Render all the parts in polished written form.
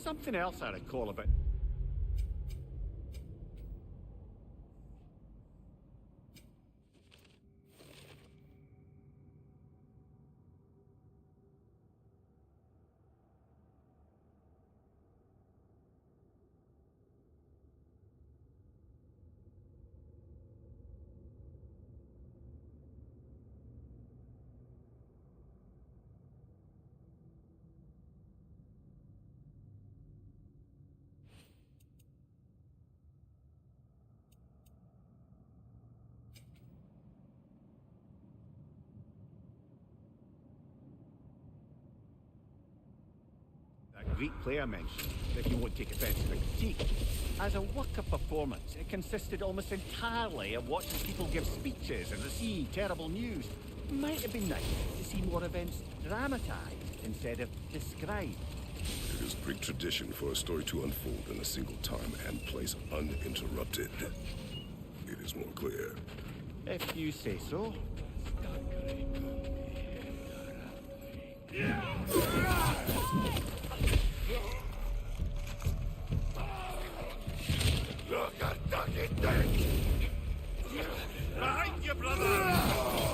something else I recall about... Greek player mentioned, if you won't take offence to the critique, as a work of performance, it consisted almost entirely of watching people give speeches and receive terrible news. Might have been nice to see more events dramatised instead of described. It is Greek tradition for a story to unfold in a single time and place uninterrupted. It is more clear. If you say so. Behind you, brother!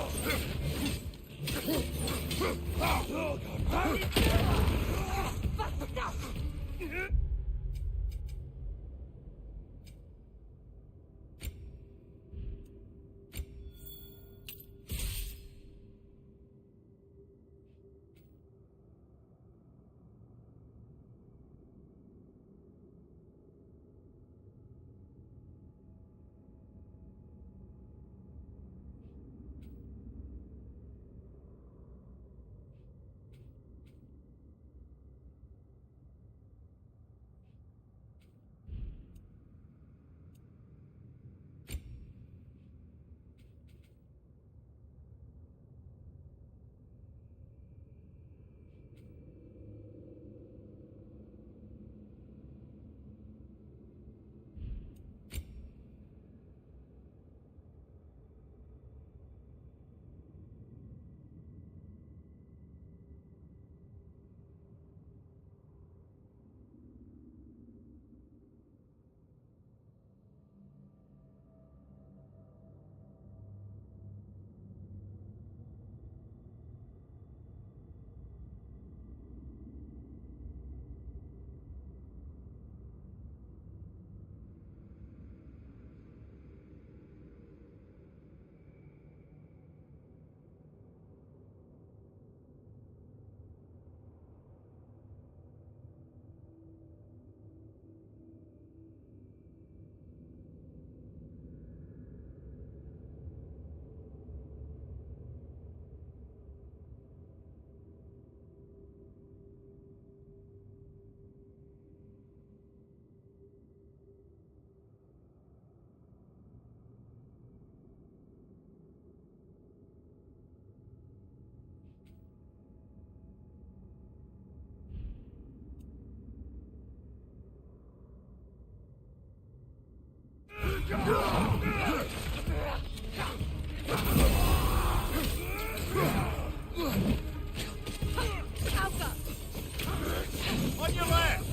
On your left!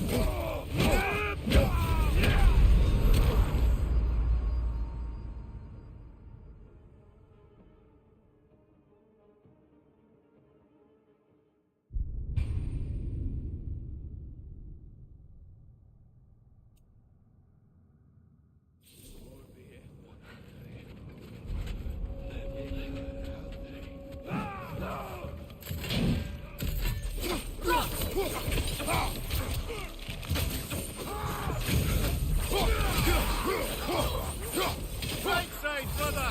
Right side, brother!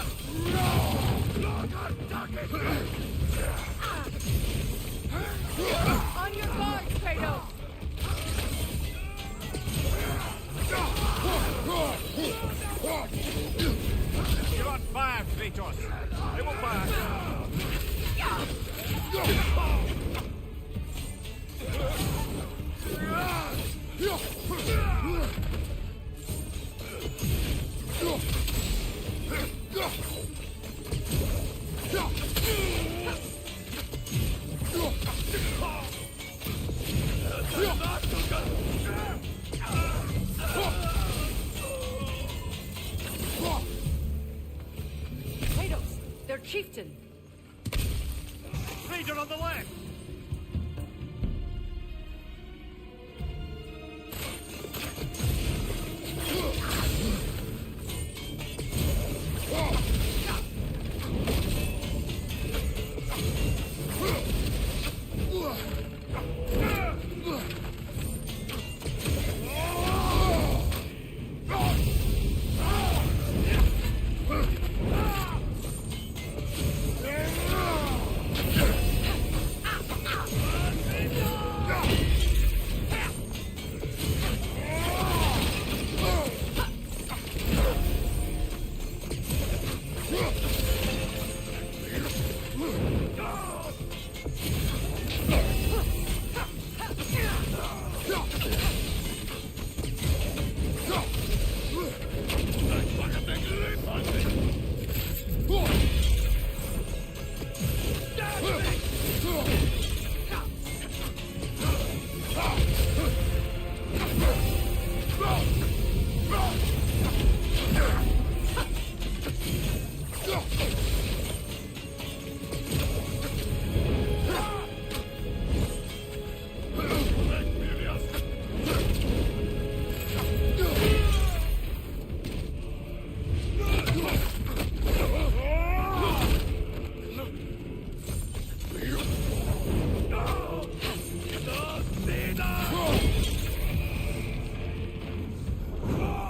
On your guard, Kratos! You're on fire, Kratos! I will back! Chieftain! Raider on the left!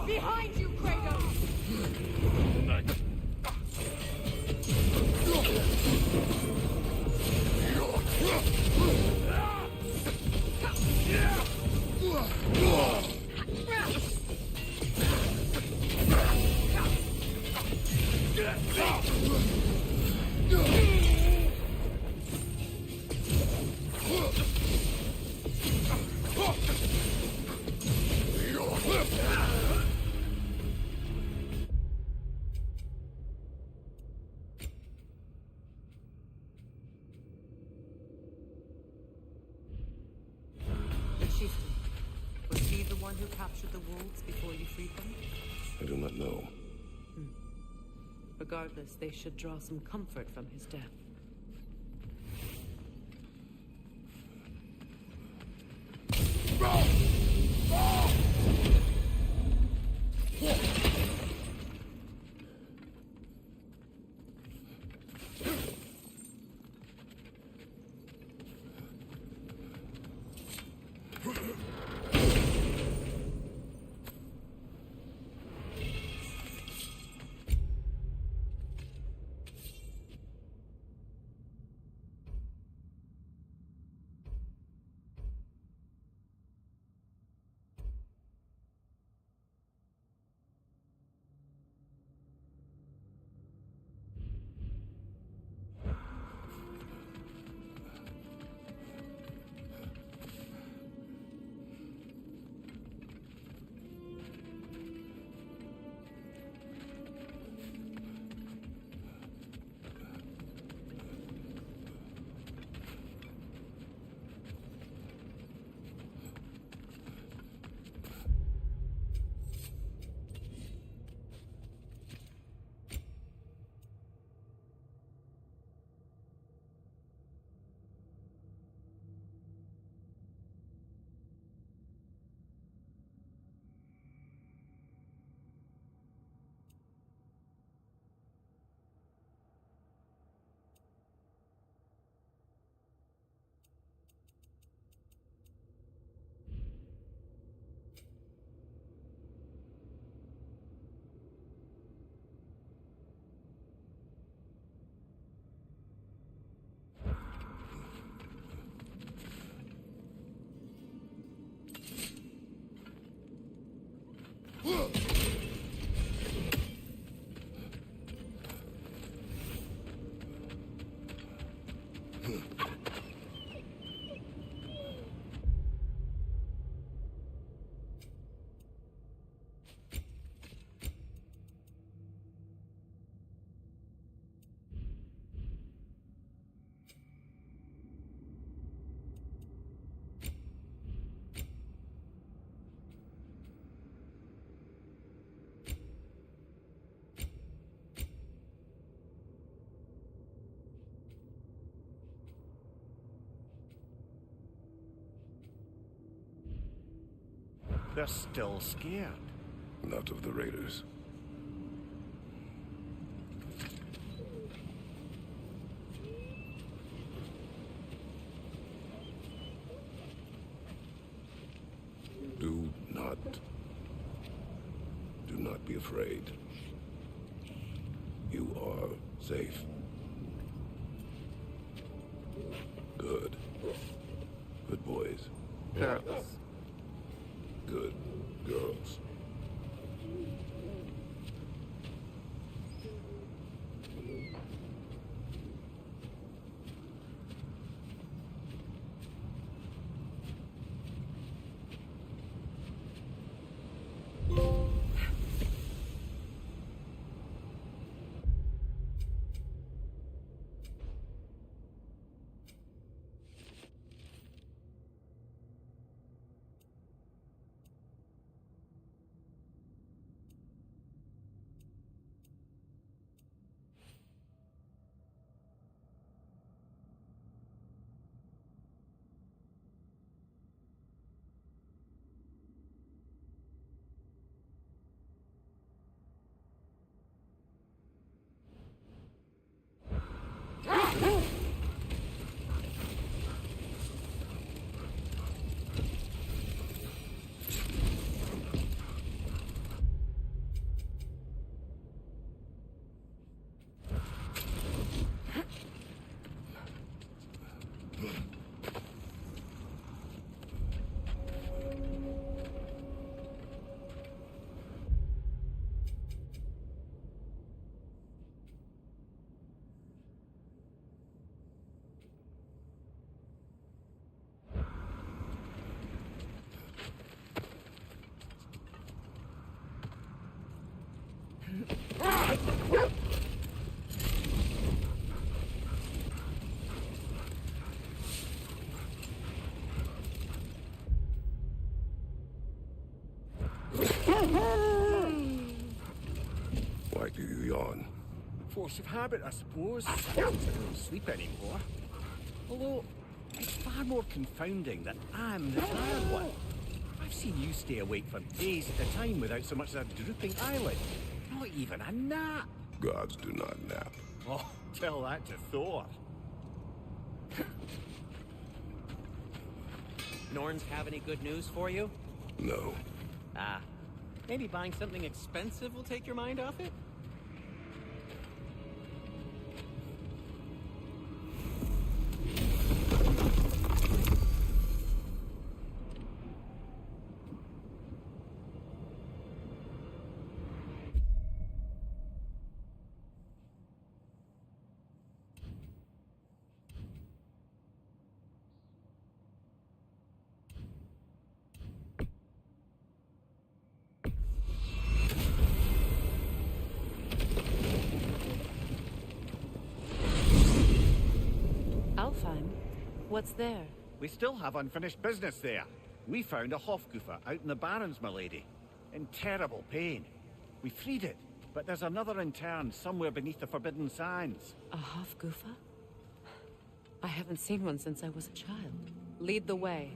Behind you, Kratos! The Chieftain. Was he the one who captured the wolves before you freed them? I do not know. Regardless, they should draw some comfort from his death. They're still scared. Not of the raiders. Do not be afraid. You are safe. Good. Good boys. Girls. Good girls. Why do you yawn? Force of habit, I suppose. Since I don't sleep anymore. Although, it's far more confounding that I'm the tired one. I've seen you stay awake for days at a time without so much as a drooping eyelid. Not even a nap. Gods do not nap. Oh, tell that to Thor. Norns have any good news for you? No. Ah, maybe buying something expensive will take your mind off it? Alfheim? What's there? We still have unfinished business there. We found a Hofgufer out in the Barrens, my lady. In terrible pain. We freed it, but there's another intern somewhere beneath the Forbidden Sands. A Hofgufer? I haven't seen one since I was a child. Lead the way.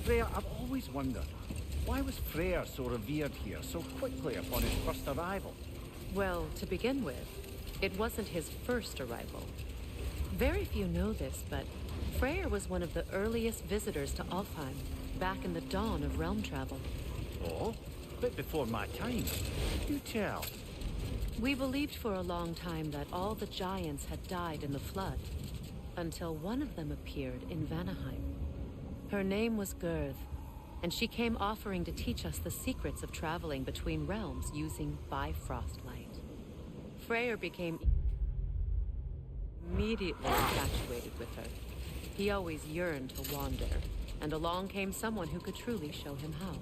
Freya, I've always wondered, why was Freyr so revered here so quickly upon his first arrival? Well, to begin with, it wasn't his first arrival. Very few know this, but Freyr was one of the earliest visitors to Alfheim, back in the dawn of realm travel. Oh? A bit before my time. Do tell. We believed for a long time that all the giants had died in the flood, until one of them appeared in Vanaheim. Her name was Girth, and she came offering to teach us the secrets of traveling between realms using Bifrost light. Freyr became immediately infatuated with her. He always yearned to wander, and along came someone who could truly show him how.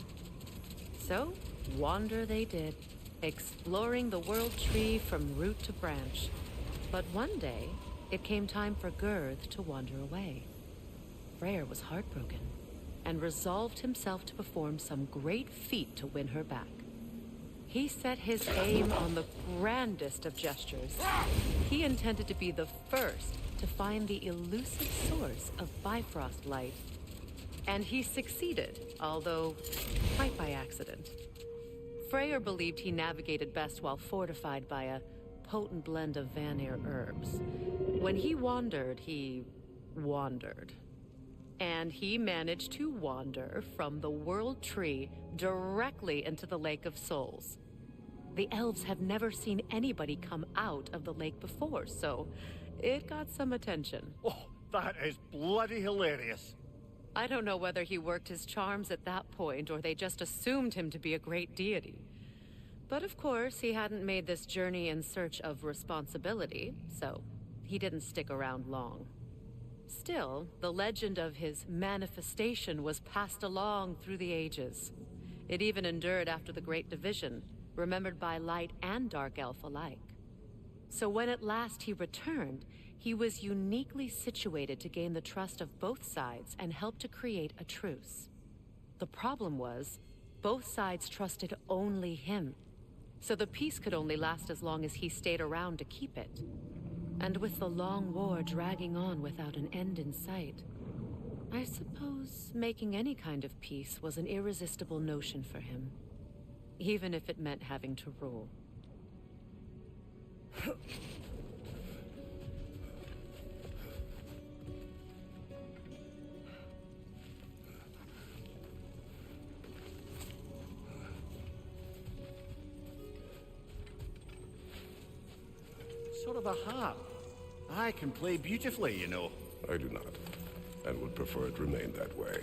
So, wander they did, exploring the world tree from root to branch. But one day, it came time for Girth to wander away. Freyr was heartbroken, and resolved himself to perform some great feat to win her back. He set his aim on the grandest of gestures. He intended to be the first to find the elusive source of Bifrost light. And he succeeded, although quite by accident. Freyr believed he navigated best while fortified by a potent blend of Vanir herbs. When he wandered, he wandered. And he managed to wander from the World Tree directly into the Lake of Souls. The elves have never seen anybody come out of the lake before, so it got some attention. Oh, that is bloody hilarious. I don't know whether he worked his charms at that point or they just assumed him to be a great deity. But of course, he hadn't made this journey in search of responsibility, so he didn't stick around long. Still, the legend of his manifestation was passed along through the ages. It even endured after the Great Division, remembered by Light and Dark Elf alike. So when at last he returned, he was uniquely situated to gain the trust of both sides and help to create a truce. The problem was, both sides trusted only him. So the peace could only last as long as he stayed around to keep it. And with the long war dragging on without an end in sight, I suppose making any kind of peace was an irresistible notion for him. Even if it meant having to rule. Sort of a harp. I can play beautifully, you know. I do not, and would prefer it remain that way.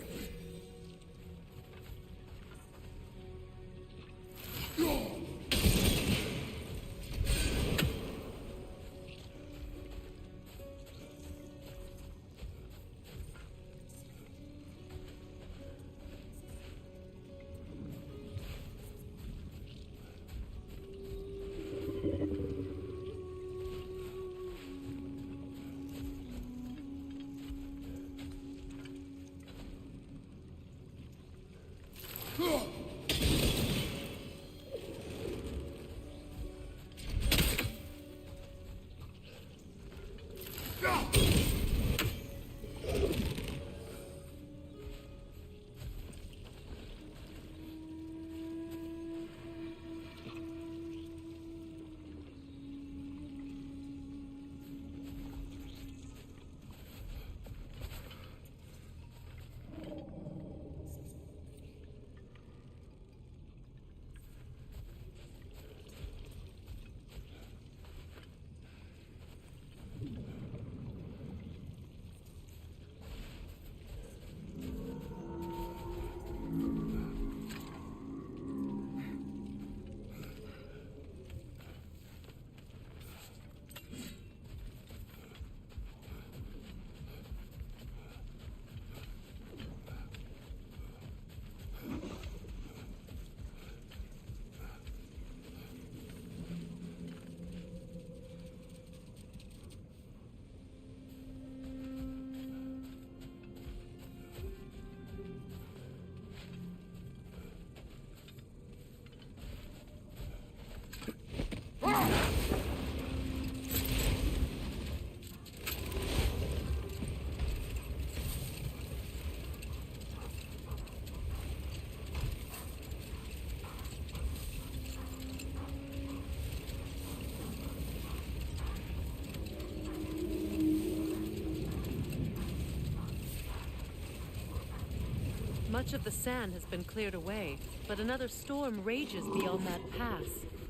Much of the sand has been cleared away, but another storm rages beyond that pass,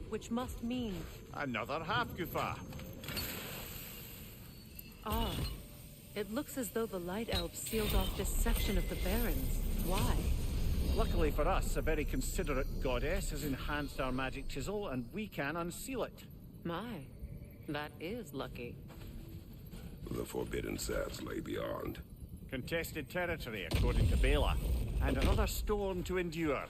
which must mean... Another half Gufa. Ah, It looks as though the Light Elves sealed off this section of the Barrens. Why? Luckily for us, a very considerate goddess has enhanced our magic chisel, and we can unseal it. My, that is lucky. The forbidden sands lay beyond. Contested territory, according to Bela, and another storm to endure.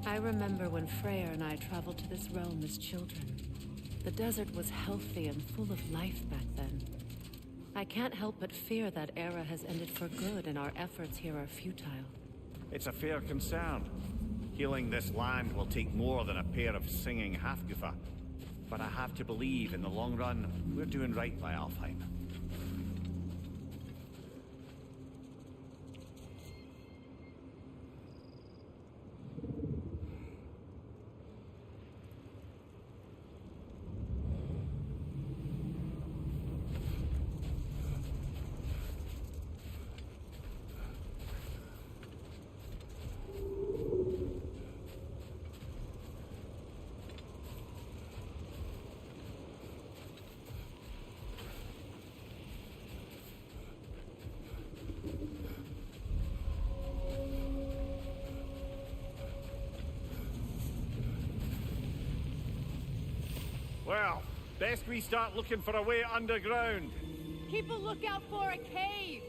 I remember when Freyr and I traveled to this realm as children. The desert was healthy and full of life back then. I can't help but fear that era has ended for good and our efforts here are futile. It's a fair concern. Healing this land will take more than a pair of singing half-goofa. But I have to believe in the long run, we're doing right by Alfheim. Well, best we start looking for a way underground. Keep a lookout for a cave!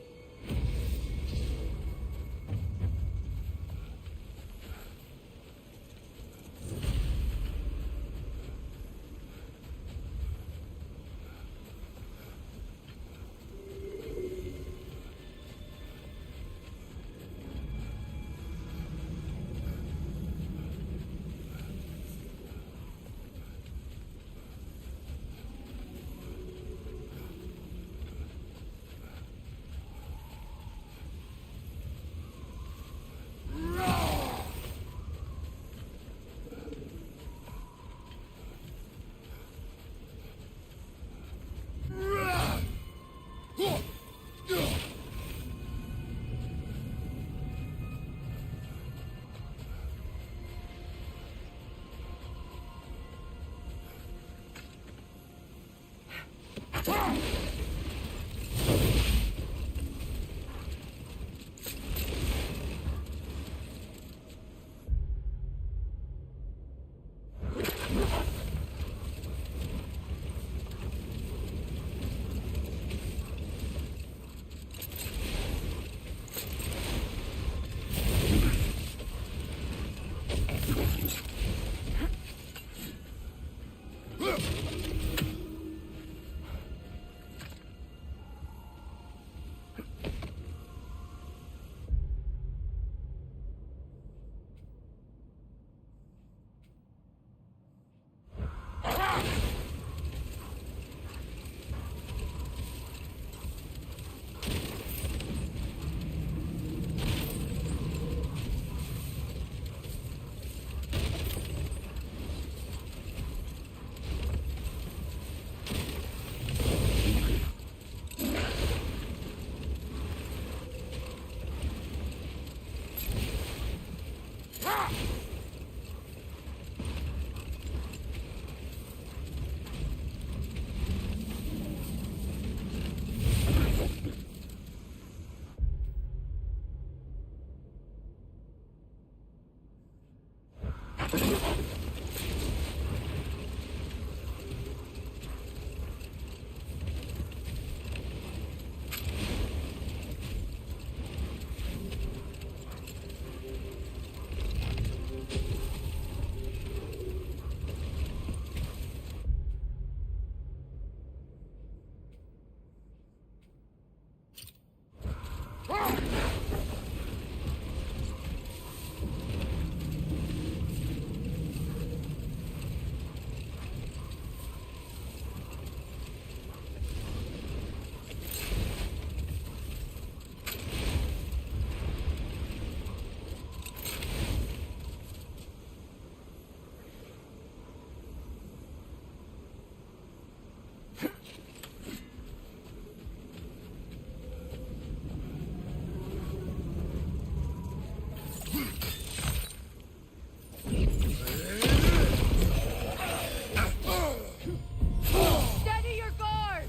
Steady your guard!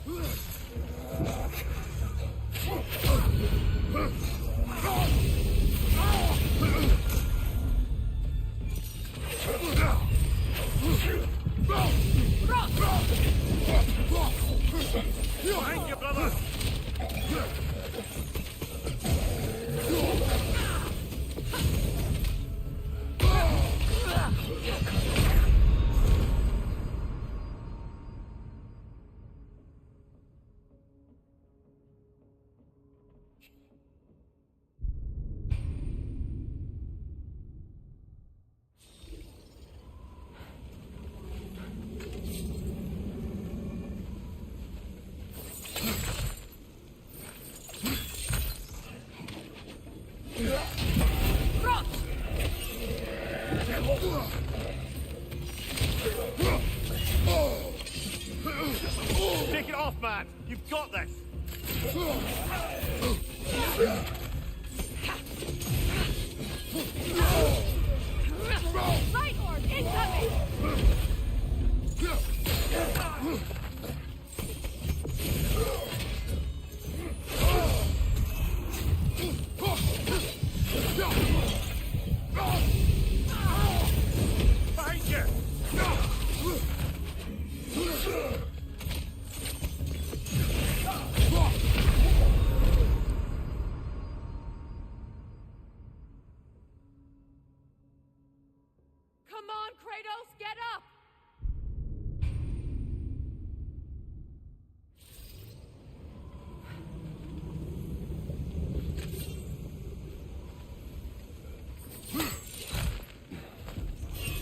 Behind you, brother! Take it off, man! You've got this! Light orb incoming! Behind you! Come on, Kratos, get up!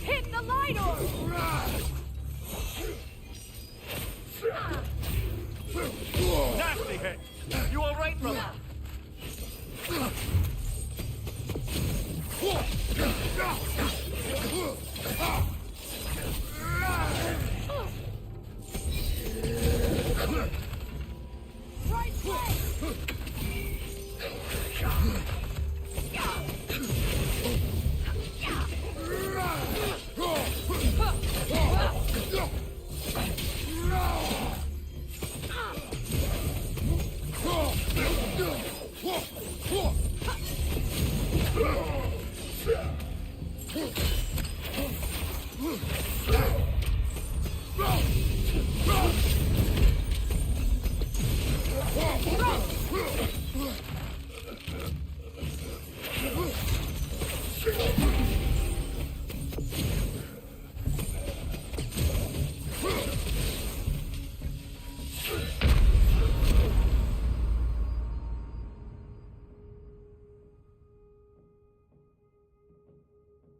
Hit the light orb! Nasty hit! You alright, brother? Right way!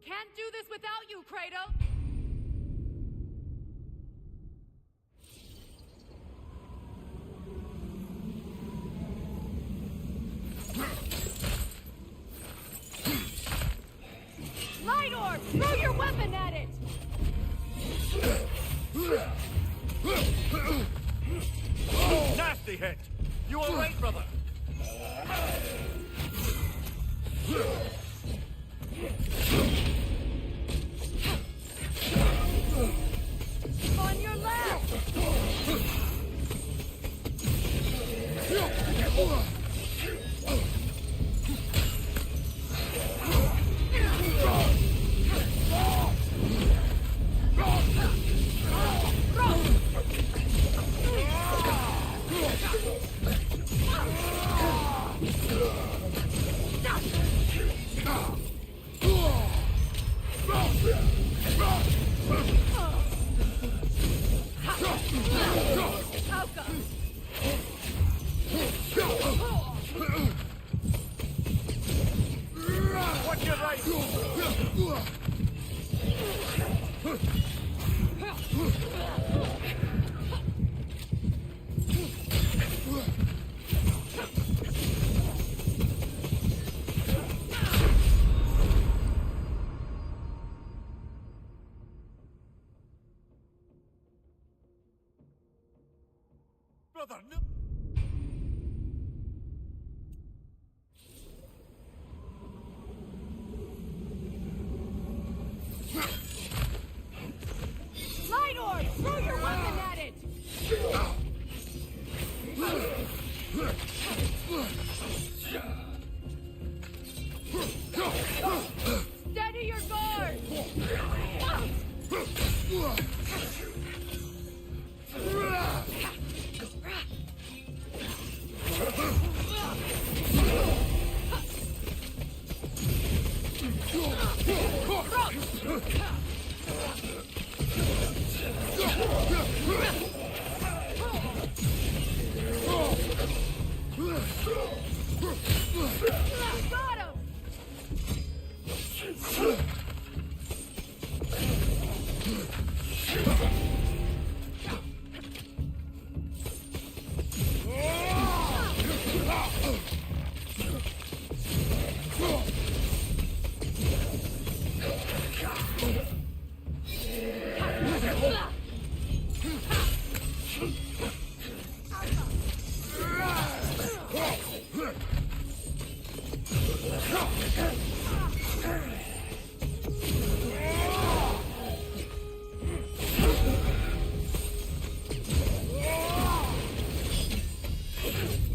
Can't do this without you, Kratos! Light orb! Throw your weapon at it! Nasty hit! You alright, brother? On your left! Watch your right! Brother, no!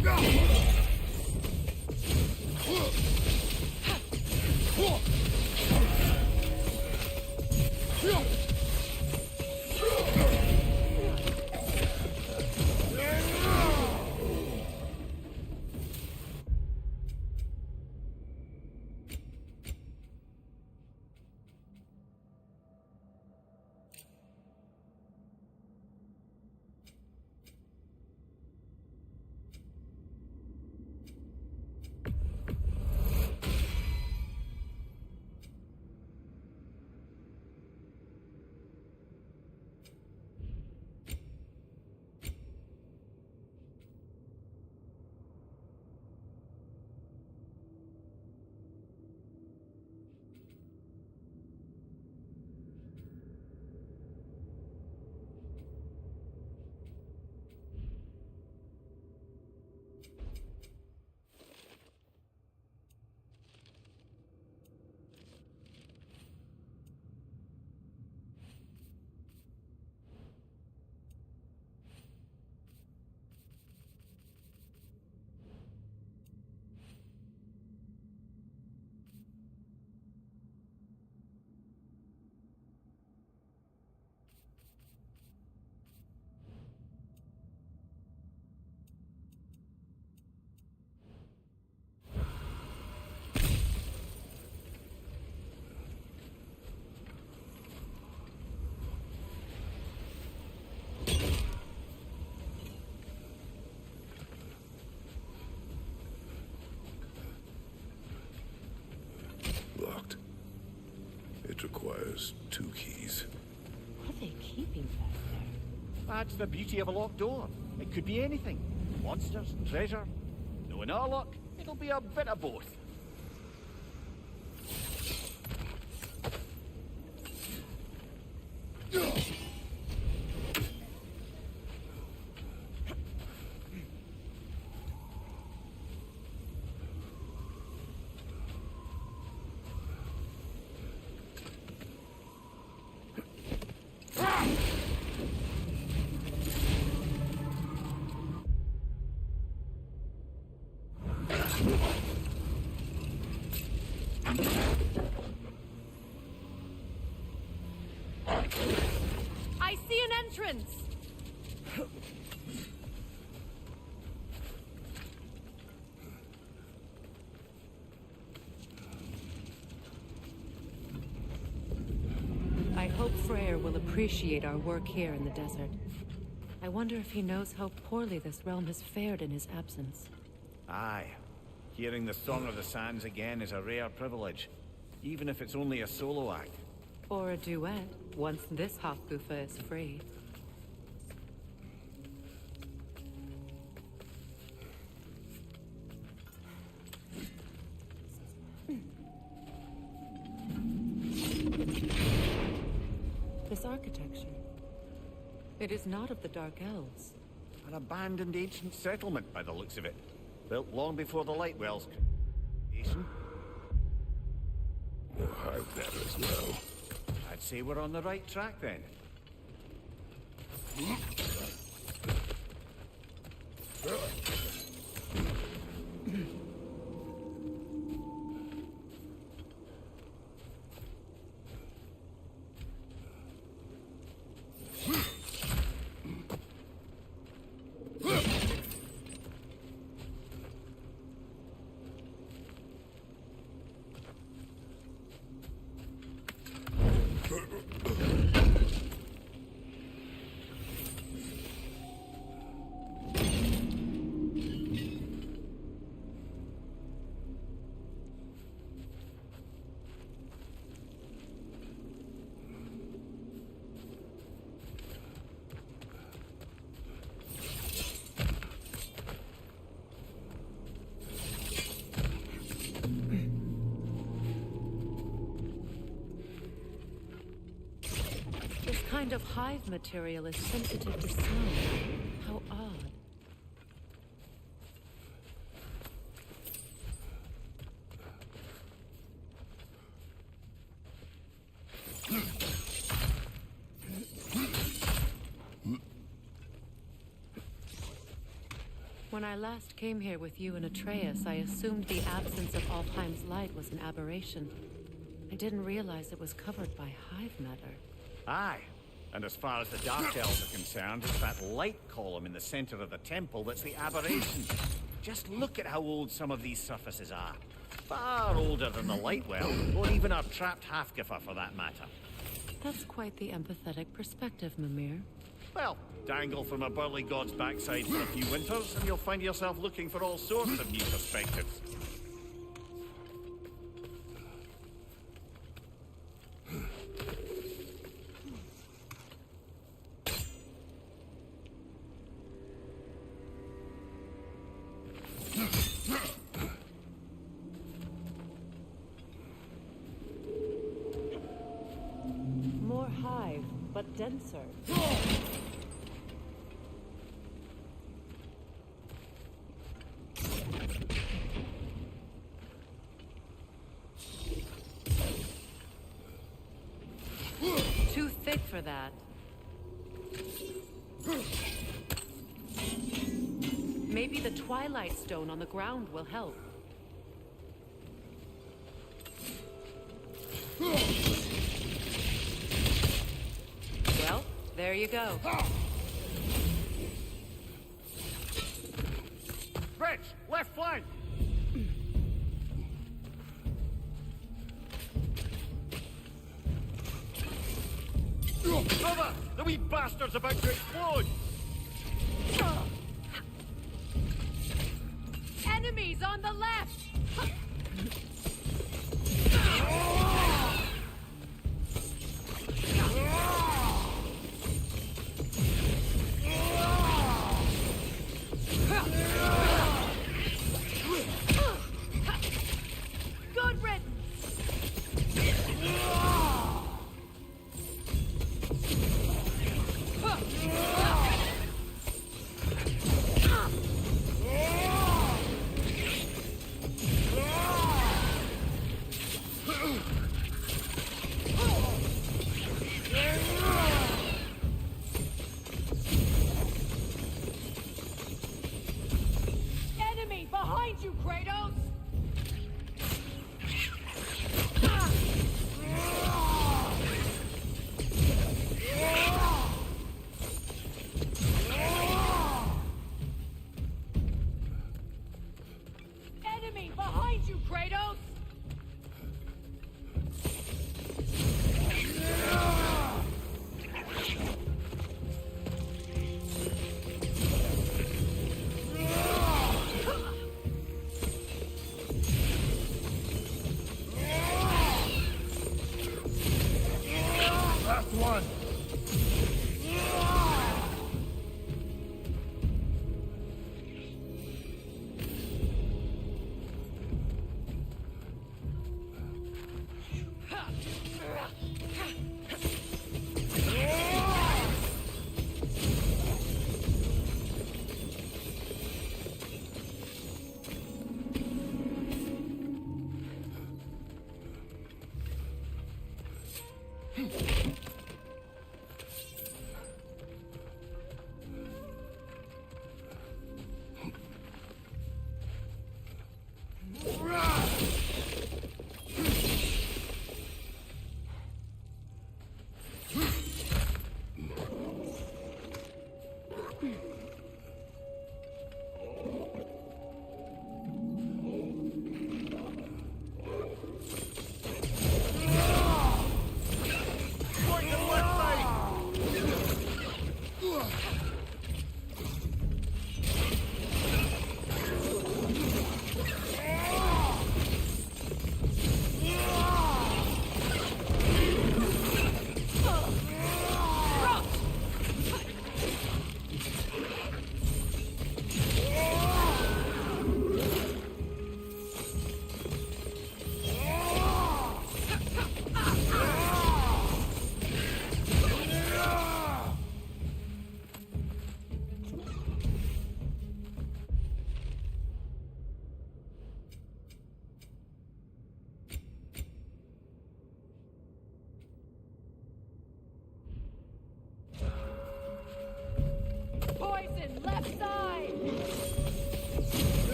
Got him! Locked. It requires 2 keys. What are they keeping back there? That's the beauty of a locked door. It could be anything. Monsters, treasure. Knowing our luck, it'll be a bit of both. I see an entrance! I hope Freyr will appreciate our work here in the desert. I wonder if he knows how poorly this realm has fared in his absence. Aye. Hearing the Song of the Sands again is a rare privilege, even if it's only a solo act. Or a duet, once this Hofgufa is free. This architecture. It is not of the Dark Elves. An abandoned ancient settlement, by the looks of it. Built long before the Lightwell's creation. More hive matters now. I'd say we're on the right track then. kind of hive material is sensitive to sound. How odd. When I last came here with you and Atreus, I assumed the absence of Alfheim's light was an aberration. I didn't realize it was covered by hive matter. Aye. And as far as the Dark Elves are concerned, it's that light column in the center of the temple that's the aberration. Just look at how old some of these surfaces are. Far older than the light well, or even our trapped Halfgiffer for that matter. That's quite the empathetic perspective, Mimir. Well, dangle from a burly god's backside for a few winters, and you'll find yourself looking for all sorts of new perspectives. More hive, but denser. Too thick for that. Maybe the Twilight Stone on the ground will help. Well, there you go. Rich, left flank! Cover! The wee bastard's about to explode! Enemies on the left! Good riddance! Enemy behind you, Kratos! Enemy behind you, Kratos! Last one!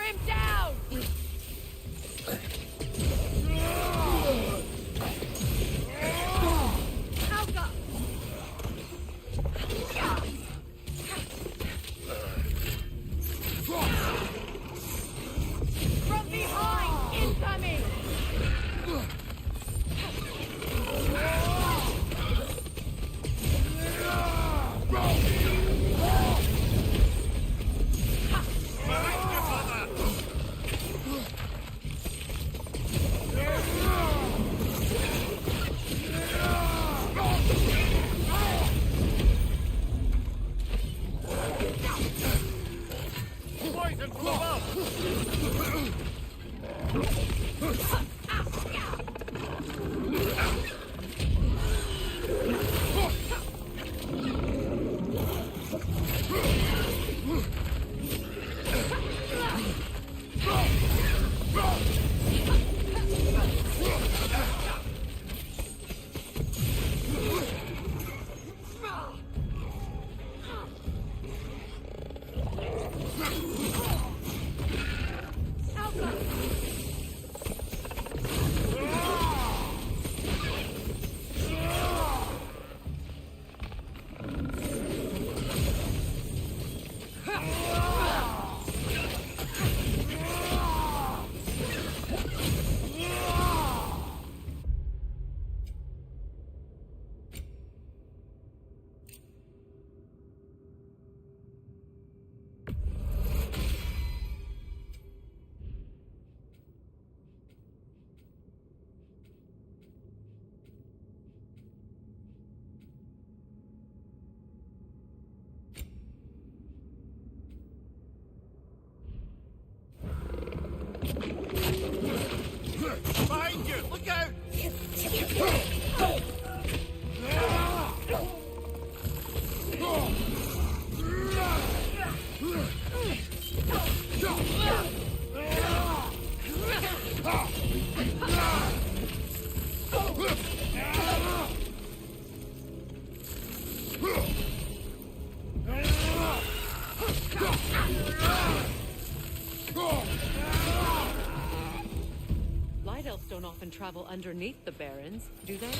him down! Alka! From behind! Incoming! Poison from above! Behind you! Look out! Light elves don't often travel underneath the barrens, do they?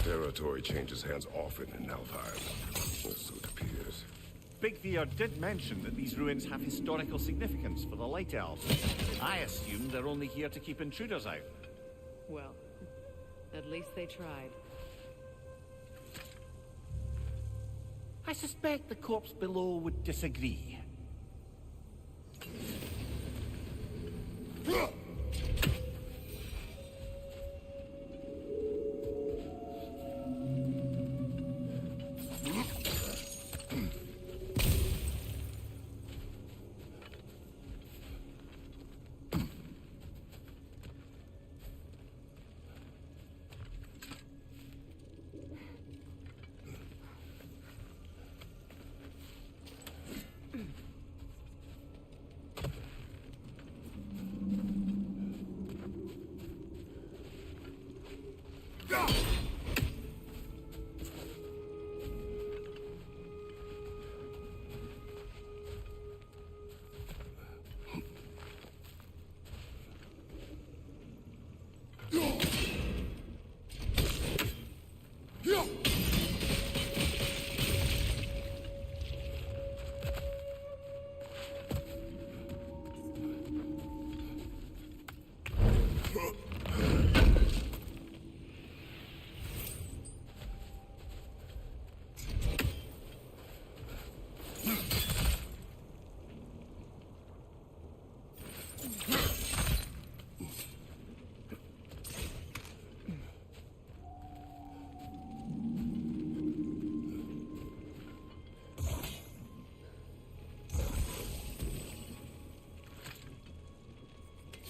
Territory changes hands often in Alfheim. Or so it appears. Big Veer did mention that these ruins have historical significance for the Light Elves. I assume they're only here to keep intruders out. Well, at least they tried. I suspect the corpse below would disagree.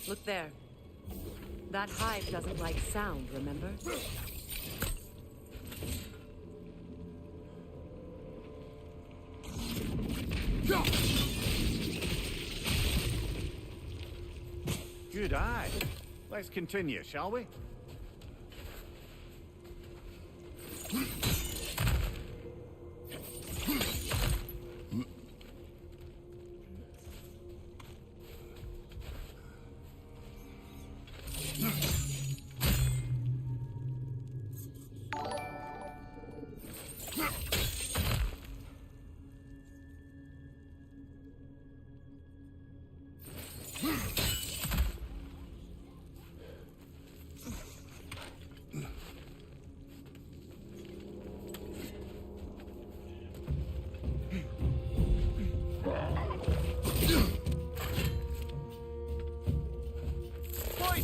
Look there. That hive doesn't like sound, remember? Good eye. Let's continue, shall we?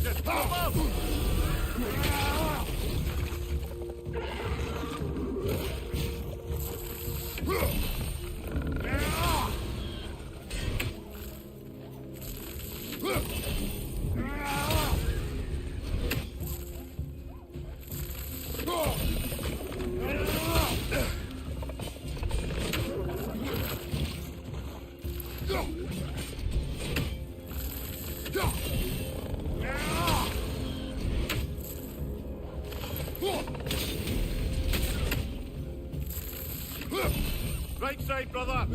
Jesus! Above! Right side, brother!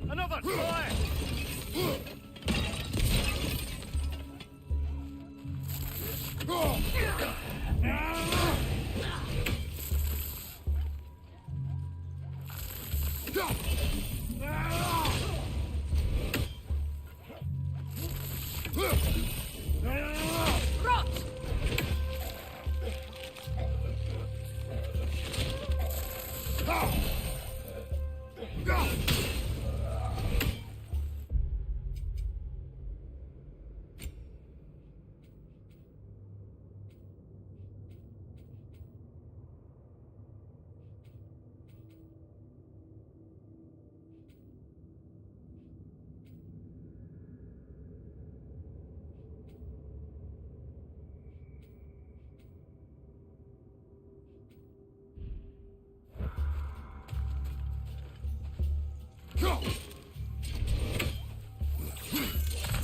Another try!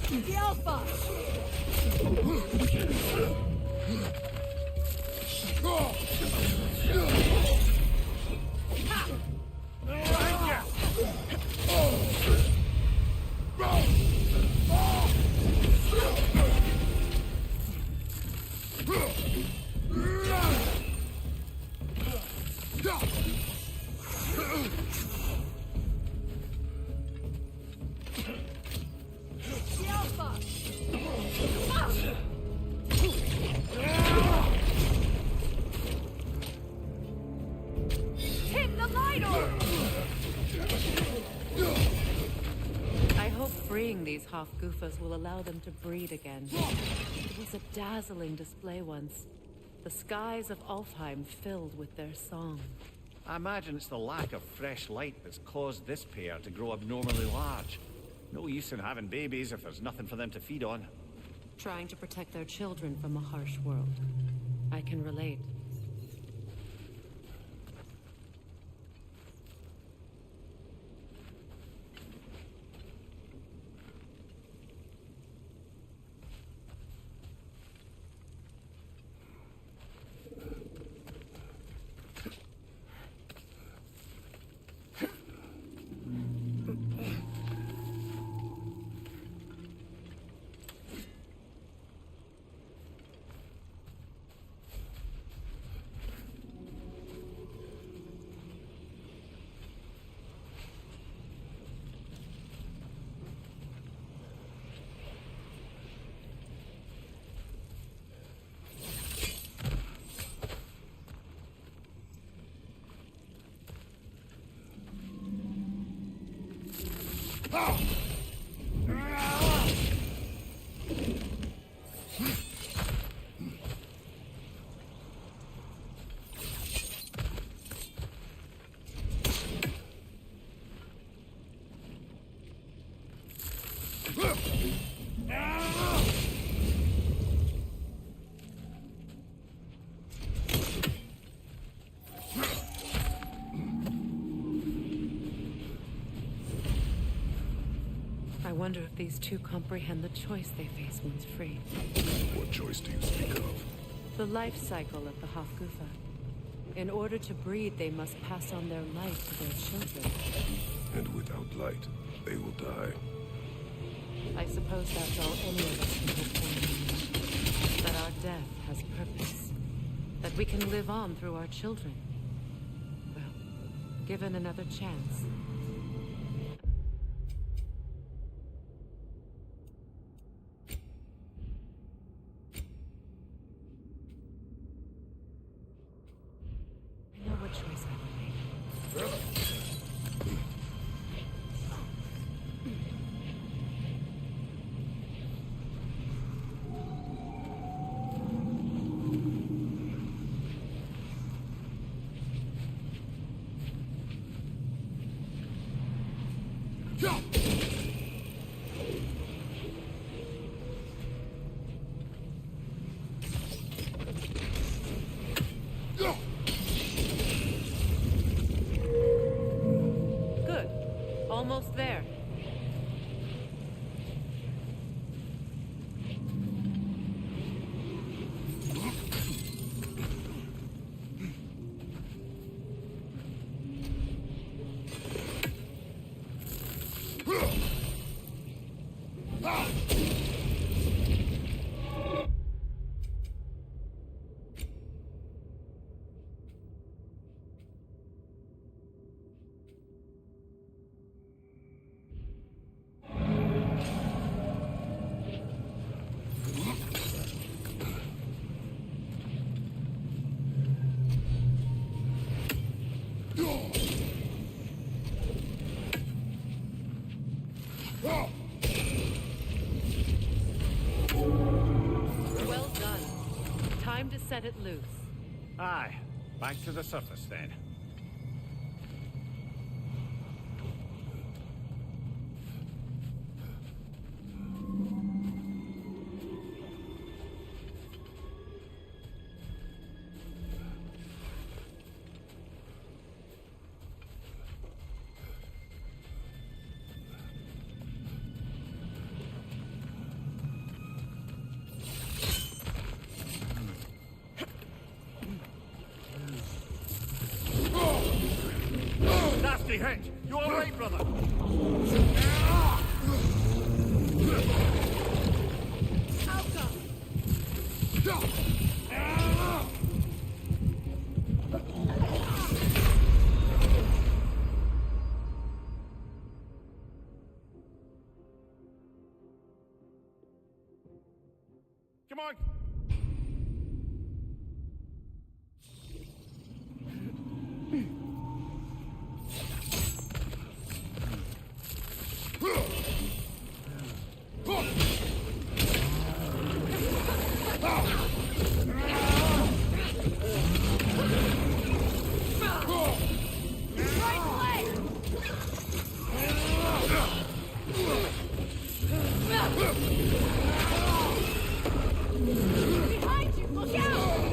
The Alpha! The Alpha! Hit the light orb! I hope freeing these Hofgufas will allow them to breed again. It was a dazzling display once. The skies of Alfheim filled with their song. I imagine it's the lack of fresh light that's caused this pair to grow abnormally large. No use in having babies if there's nothing for them to feed on. Trying to protect their children from a harsh world. I can relate. I wonder if these two comprehend the choice they face once free. What choice do you speak of? The life cycle of the Hofgufa. In order to breed, they must pass on their light to their children. And without light, they will die. I suppose that's all any of us can hope for. That our death has purpose. That we can live on through our children. Well, given another chance. Well done. Time to set it loose. Aye. Back to the surface then. Nasty hit! You alright, brother? Come on! Behind you! Look out!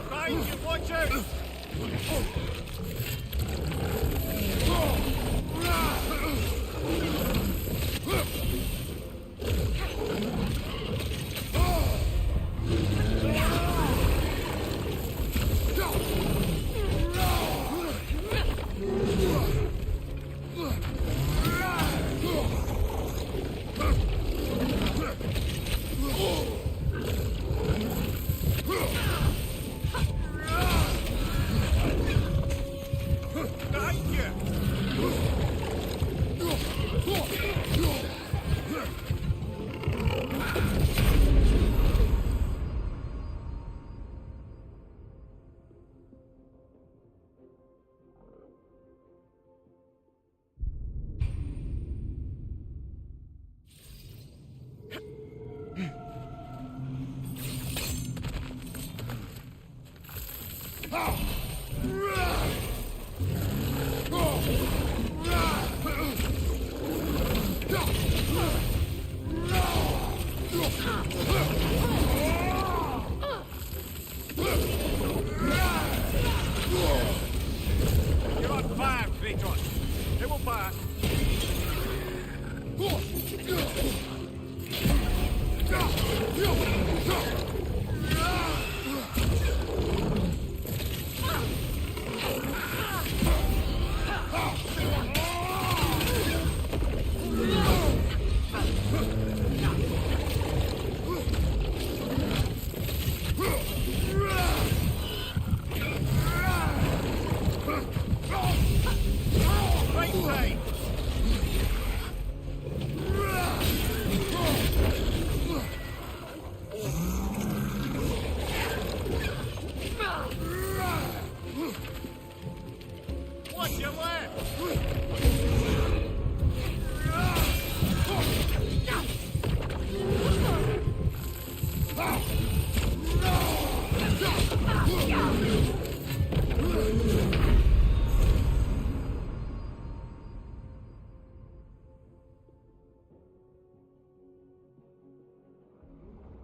Behind you, watch out! Behind you! You're on fire, Kratos. It will pass. Right side. Watch your left.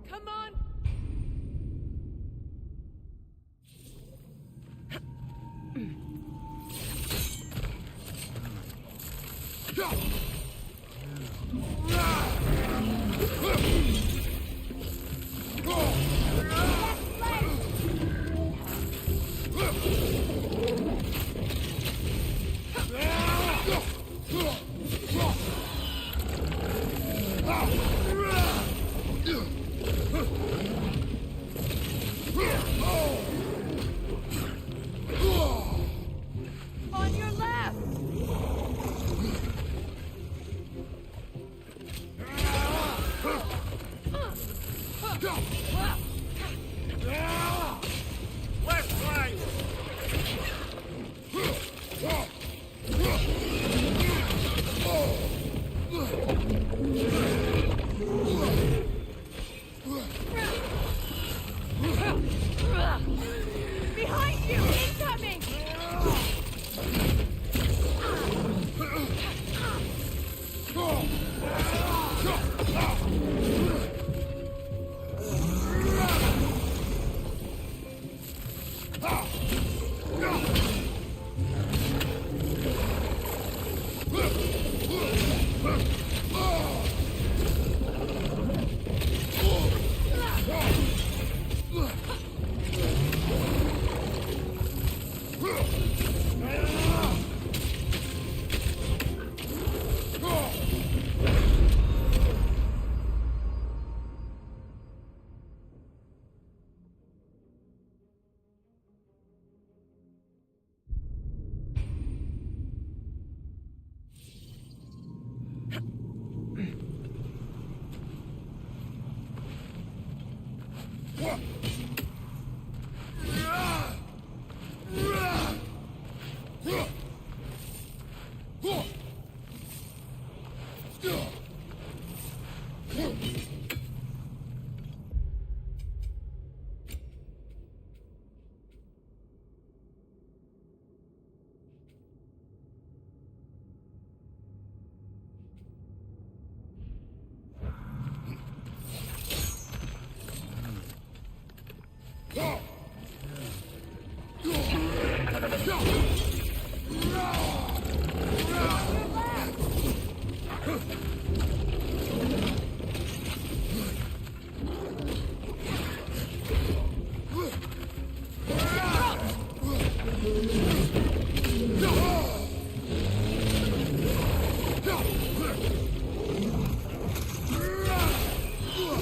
Come on! On your left!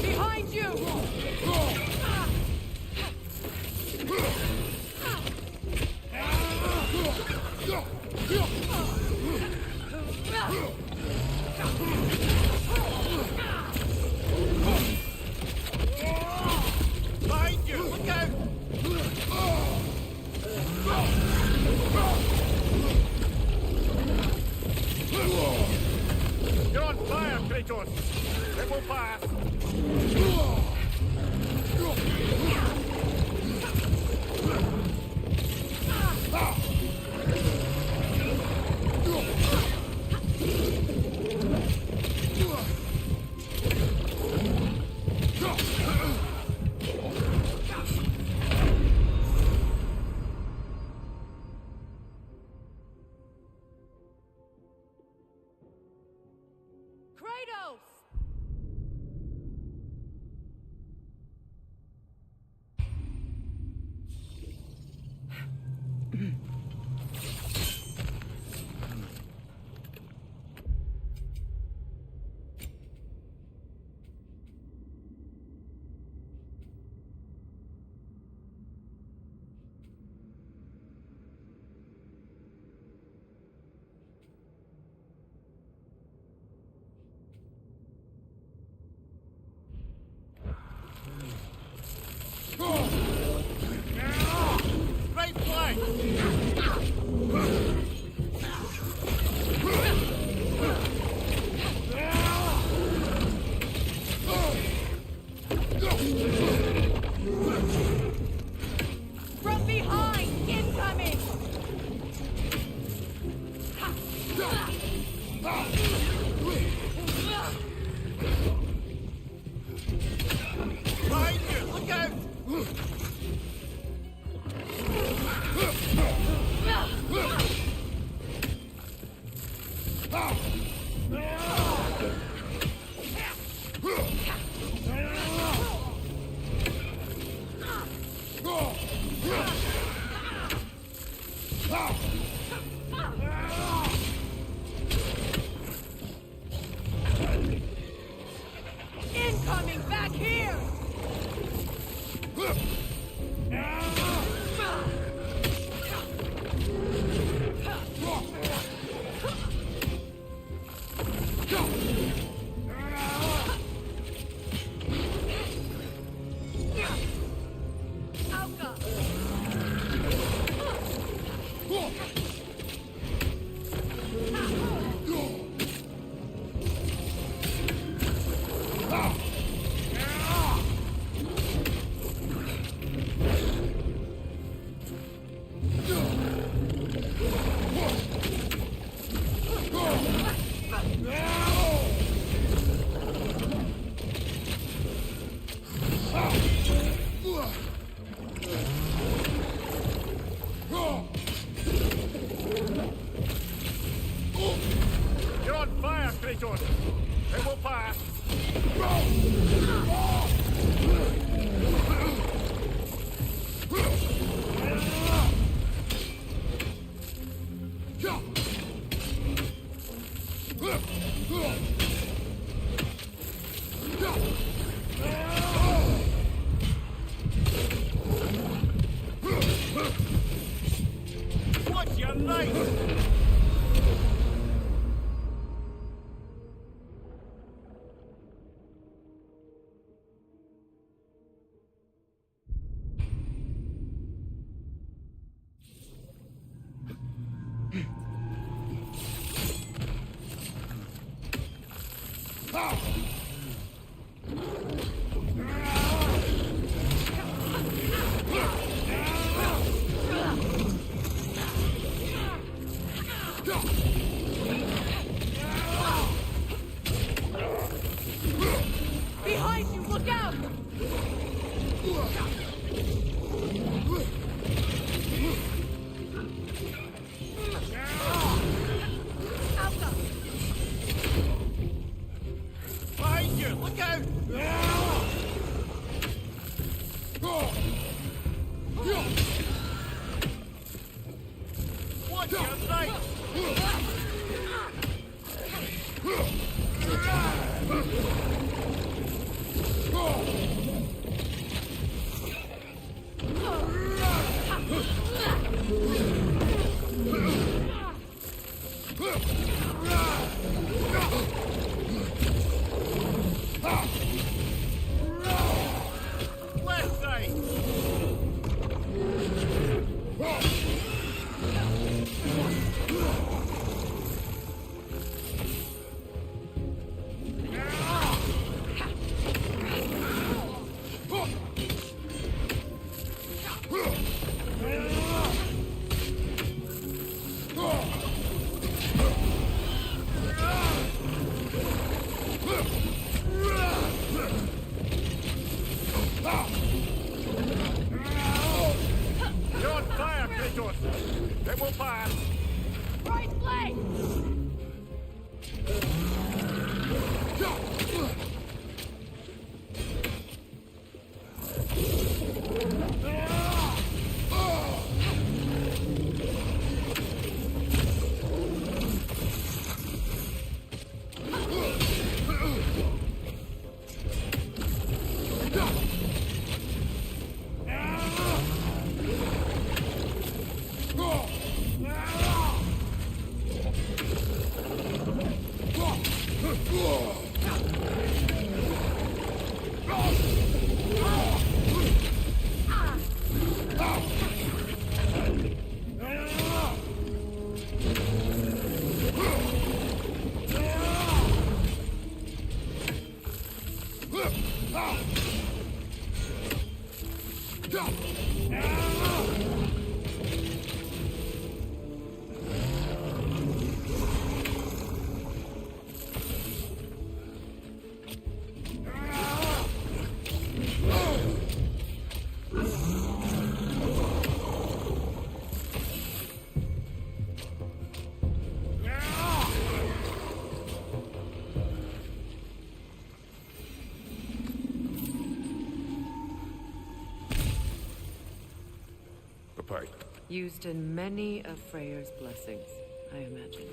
Behind you! Behind you! Look out! You're on fire, Kratos! It will pass! Kratos! Right flank! From behind! Incoming! Behind you! Look out! Incoming! Back here! Alka! You're on fire, Kratos! It will pass! What's your knife? Behind you! Look out! will pass. Right flank! Pipe. Used in many of Freyr's blessings, I imagine.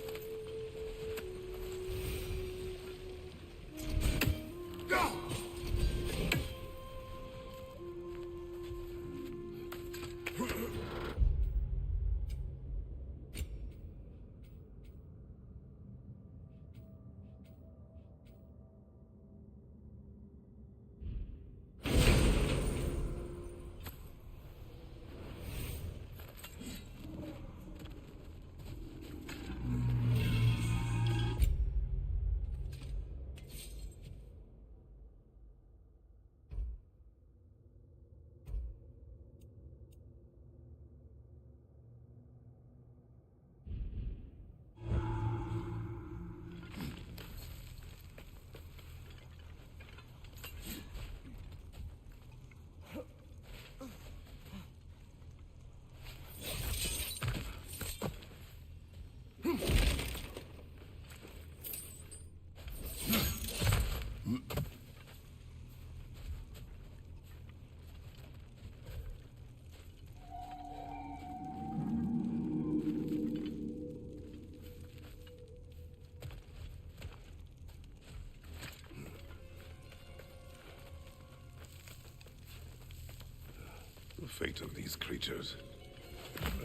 The fate of these creatures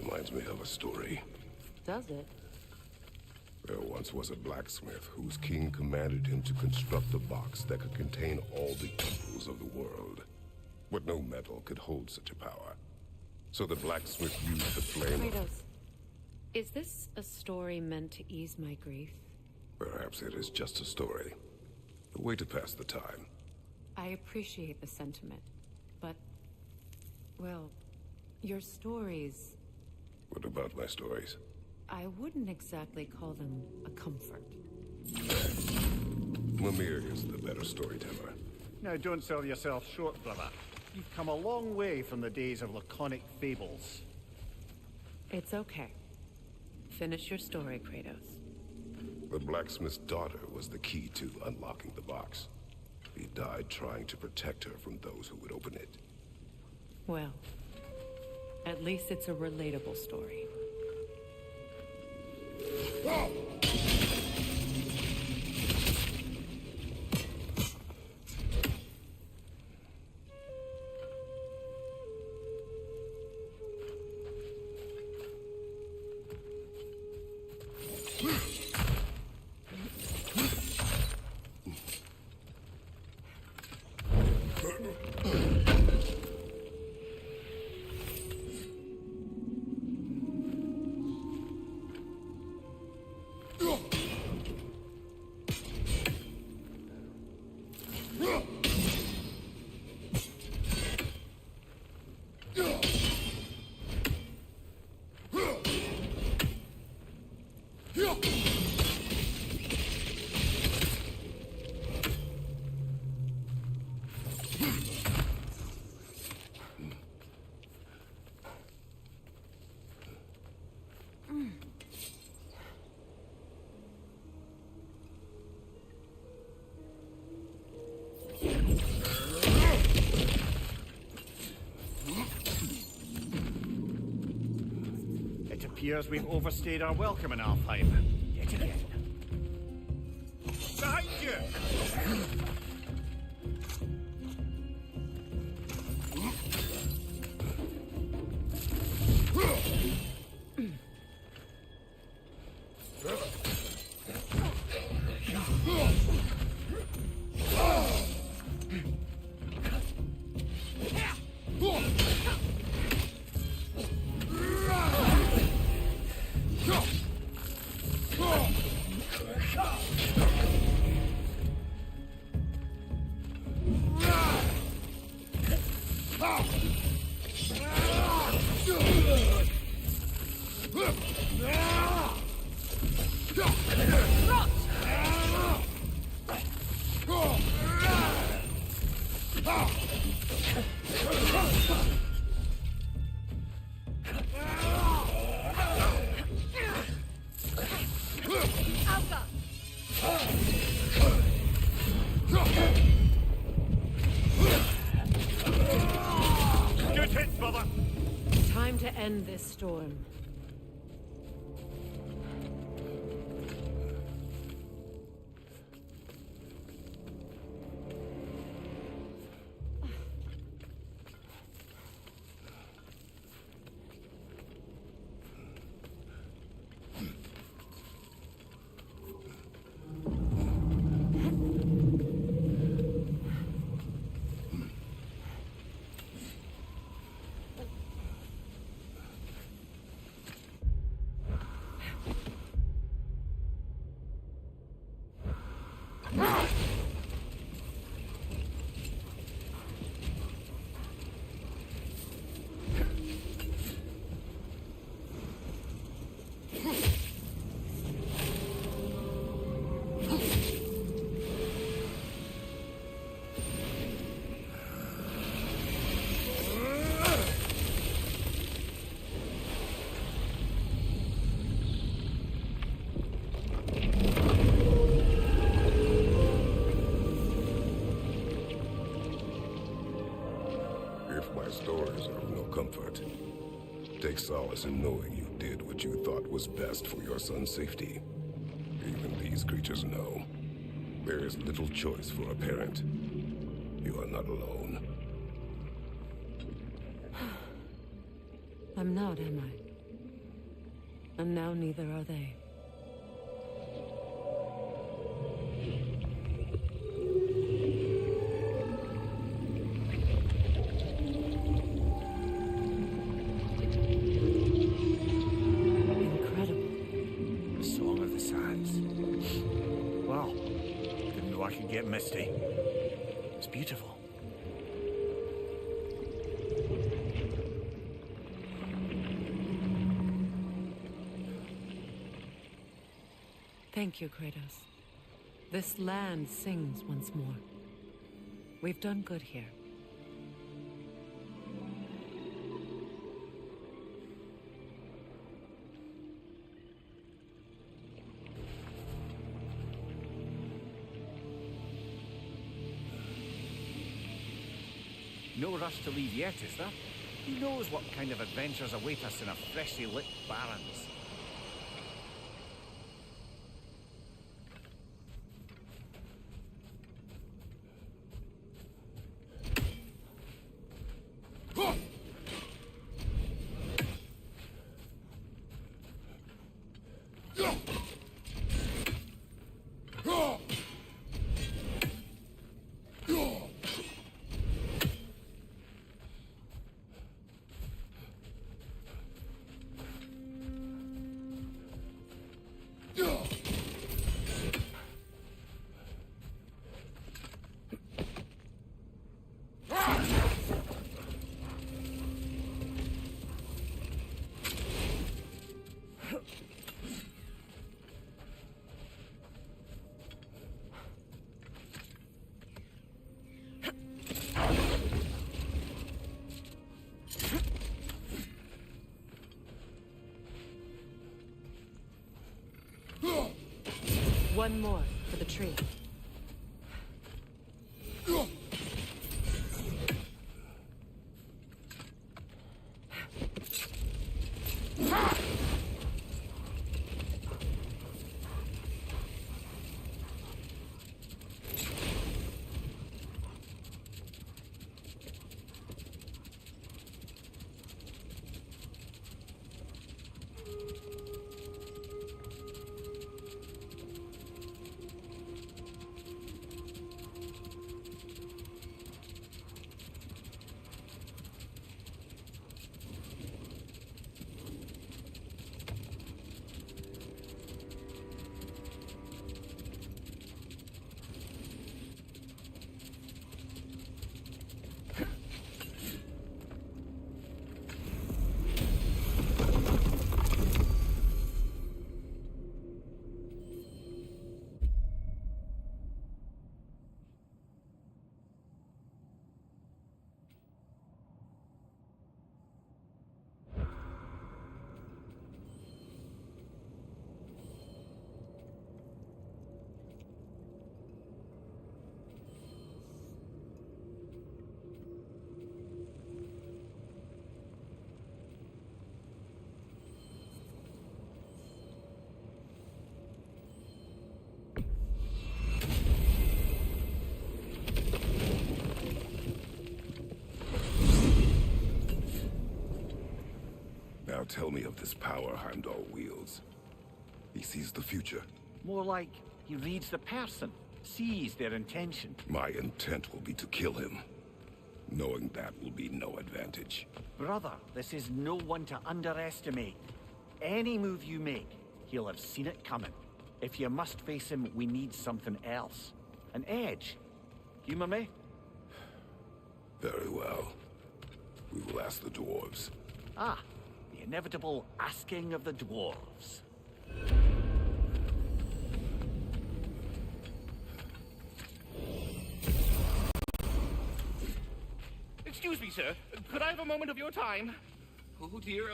reminds me of a story. Does it? There once was a blacksmith whose king commanded him to construct a box that could contain all the evils of the world. But no metal could hold such a power. So the blacksmith used the flame. Kratos, is this a story meant to ease my grief? Perhaps it is just a story. A way to pass the time. I appreciate the sentiment, but, well, your stories, What about my stories? I wouldn't exactly call them a comfort. Mimir is the better storyteller. Now, don't sell yourself short, brother. You've come a long way from the days of laconic fables. It's okay. Finish your story, Kratos. The blacksmith's daughter was the key to unlocking the box. He died trying to protect her from those who would open it. Well, at least it's a relatable story. It appears we've overstayed our welcome in Alfheim. Yet again. Behind you! Good hit, brother! Time to end this storm. If my stories are of no comfort, take solace in knowing you did what you thought was best for your son's safety. Even these creatures know. There is little choice for a parent. You are not alone. I'm not, am I? And now neither are they. Incredible. The Song of the Sands. Wow. Didn't know I could get misty. It's beautiful. Thank you, Kratos. This land sings once more. We've done good here. No rush to leave yet, is there? Who knows what kind of adventures await us in our freshly lit barrens? One more for the tree. Now tell me of this power Heimdall wields. He sees the future. More like he reads the person, sees their intention. My intent will be to kill him. Knowing that will be no advantage. Brother, this is no one to underestimate. Any move you make, he'll have seen it coming. If you must face him, we need something else. An edge. Humor me? Very well. We will ask the dwarves. Ah, the inevitable asking of the dwarves. Excuse me, sir. Could I have a moment of your time? Oh dear,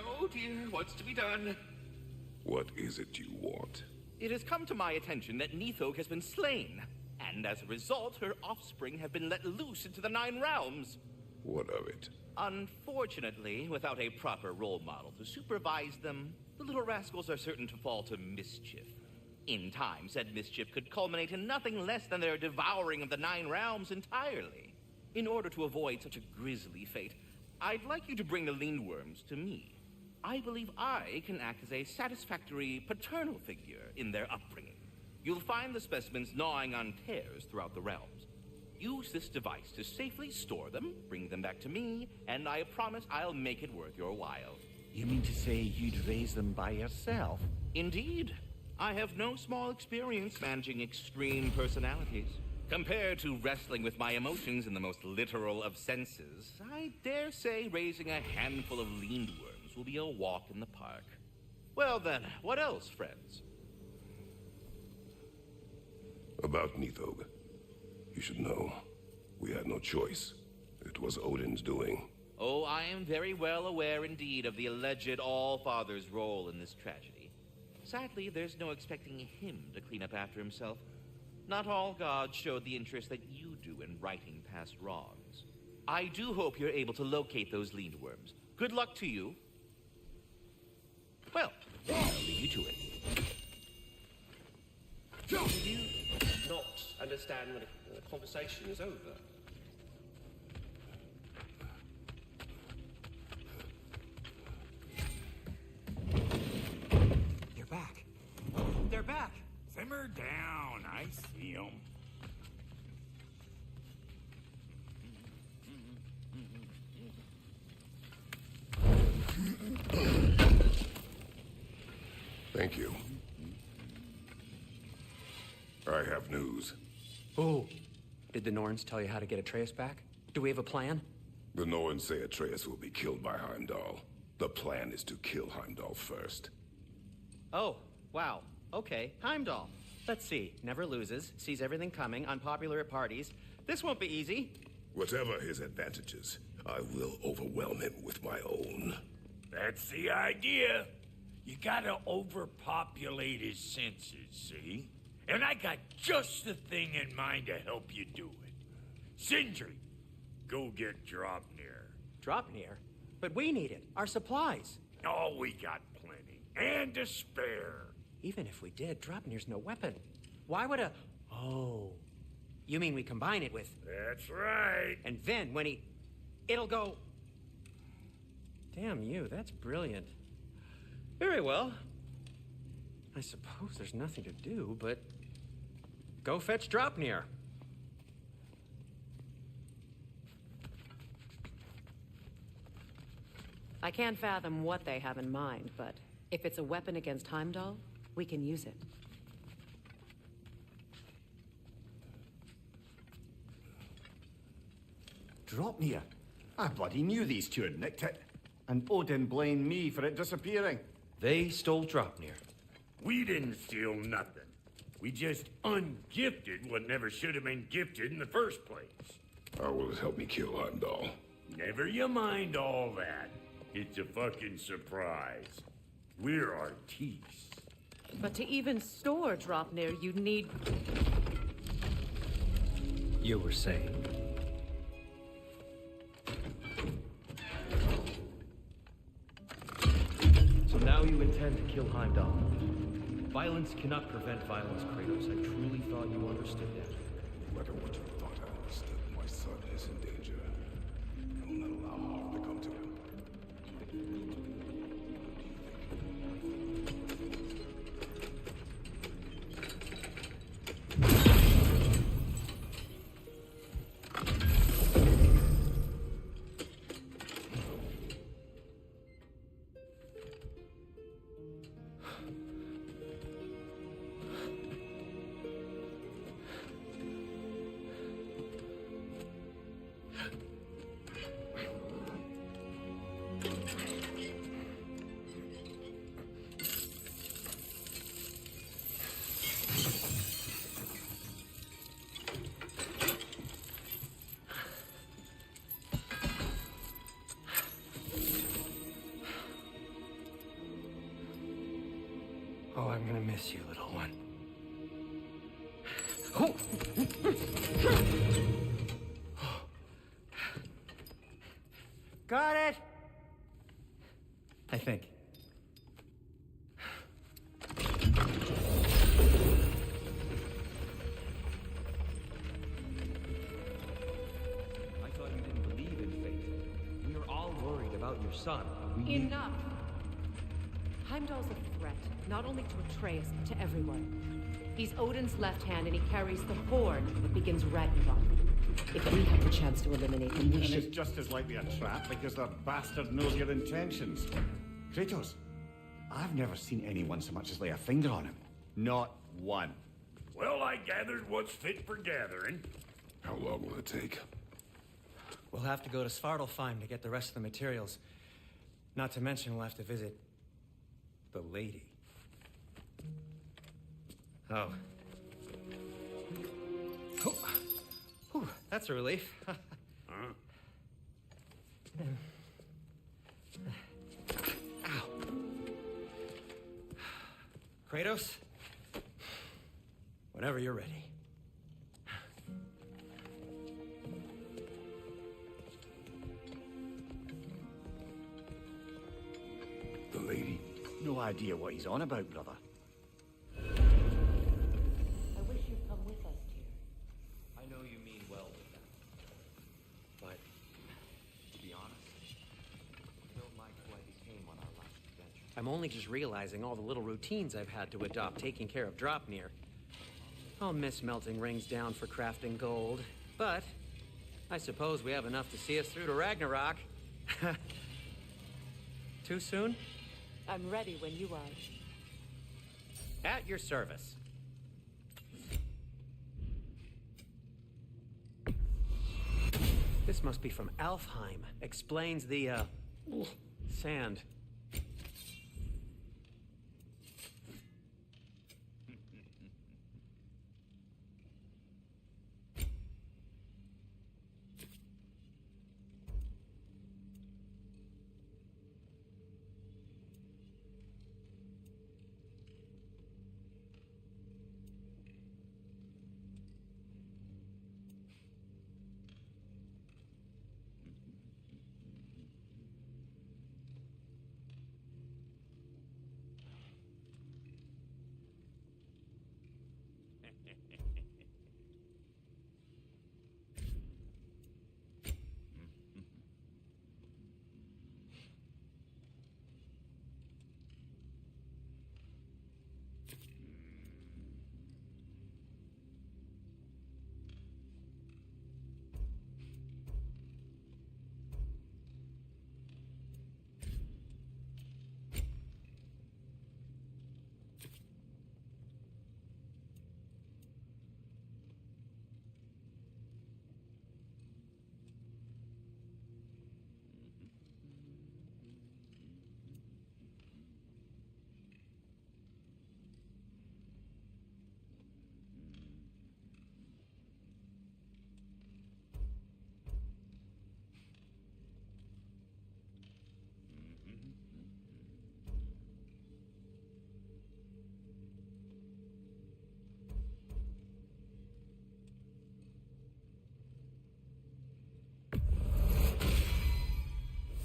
what's to be done? What is it you want? It has come to my attention that Nithog has been slain, and as a result, her offspring have been let loose into the Nine Realms. What of it? Unfortunately, without a proper role model to supervise them, the little rascals are certain to fall to mischief. In time, said mischief could culminate in nothing less than their devouring of the Nine Realms entirely. In order to avoid such a grisly fate, I'd like you to bring the Lindworms to me. I believe I can act as a satisfactory paternal figure in their upbringing. You'll find the specimens gnawing on tears throughout the realms. Use this device to safely store them, bring them back to me, and I promise I'll make it worth your while. You mean to say you'd raise them by yourself? Indeed. I have no small experience managing extreme personalities. Compared to wrestling with my emotions in the most literal of senses, I dare say raising a handful of Lindworms will be a walk in the park. Well then, what else, friends? About Nithog. You should know, we had no choice. It was Odin's doing. Oh, I am very well aware indeed of the alleged All-Father's role in this tragedy. Sadly, there's no expecting him to clean up after himself. Not all gods showed the interest that you do in righting past wrongs. I do hope you're able to locate those Lindworms. Good luck to you. Well, I'll leave you to it. Do you not understand when a conversation is over? They're back. They're back. Simmer down. I see them. Thank you. I have news. Oh, did the Norns tell you how to get Atreus back? Do we have a plan? The Norns say Atreus will be killed by Heimdall. The plan is to kill Heimdall first. Oh, wow. Okay, Heimdall. Let's see. Never loses, sees everything coming, unpopular at parties. This won't be easy. Whatever his advantages, I will overwhelm him with my own. That's the idea. You gotta overpopulate his senses, see? And I got just the thing in mind to help you do it. Sindri, go get Draupnir. Draupnir? But we need it. Our supplies. Oh, we got plenty. And to spare. Even if we did, Draupnir's no weapon. Why would a... Oh. You mean we combine it with... That's right. And then when he... It'll go... Damn you, that's brilliant. Very well. I suppose there's nothing to do, but... Go fetch Draupnir. I can't fathom what they have in mind, but if it's a weapon against Heimdall, we can use it. Draupnir. I bloody knew these two had nicked it. And Odin blamed me for it disappearing. They stole Draupnir. We didn't steal nothing. We just ungifted what never should have been gifted in the first place. How will it help me kill Heimdall? Never you mind all that. It's a fucking surprise. We're artistes. But to even store Draupnir, you'd need... You were saying. So now you intend to kill Heimdall. Violence cannot prevent violence, Kratos. I truly thought you understood that. No matter what you thought I understood, my son is in danger. I will not allow harm to come to him. Oh, I'm gonna miss you, little one. Got it! I think. I thought you didn't believe in fate. We are all worried about your son. Enough! Heimdall's a threat, not only to Atreus, but to everyone. He's Odin's left hand, and he carries the horn that begins Ragnarok. If we have the chance to eliminate him, we And should... it's just as likely a trap because the bastard knows your intentions. Kratos, I've never seen anyone so much as lay a finger on him. Not one. Well, I gathered what's fit for gathering. How long will it take? We'll have to go to Svartalfheim to get the rest of the materials. Not to mention we'll have to visit the lady. Oh. Oh. Whew, that's a relief. Huh? Ow. Kratos? Whenever you're ready. The lady? No idea what he's on about, brother. I wish you'd come with us, Tyr. I know you mean well with them. But, to be honest, I don't like who I became on our last adventure. I'm only just realizing all the little routines I've had to adopt taking care of Dropnir. I'll miss melting rings down for crafting gold, but I suppose we have enough to see us through to Ragnarok. Too soon? I'm ready when you are. At your service. This must be from Alfheim. Explains the, sand.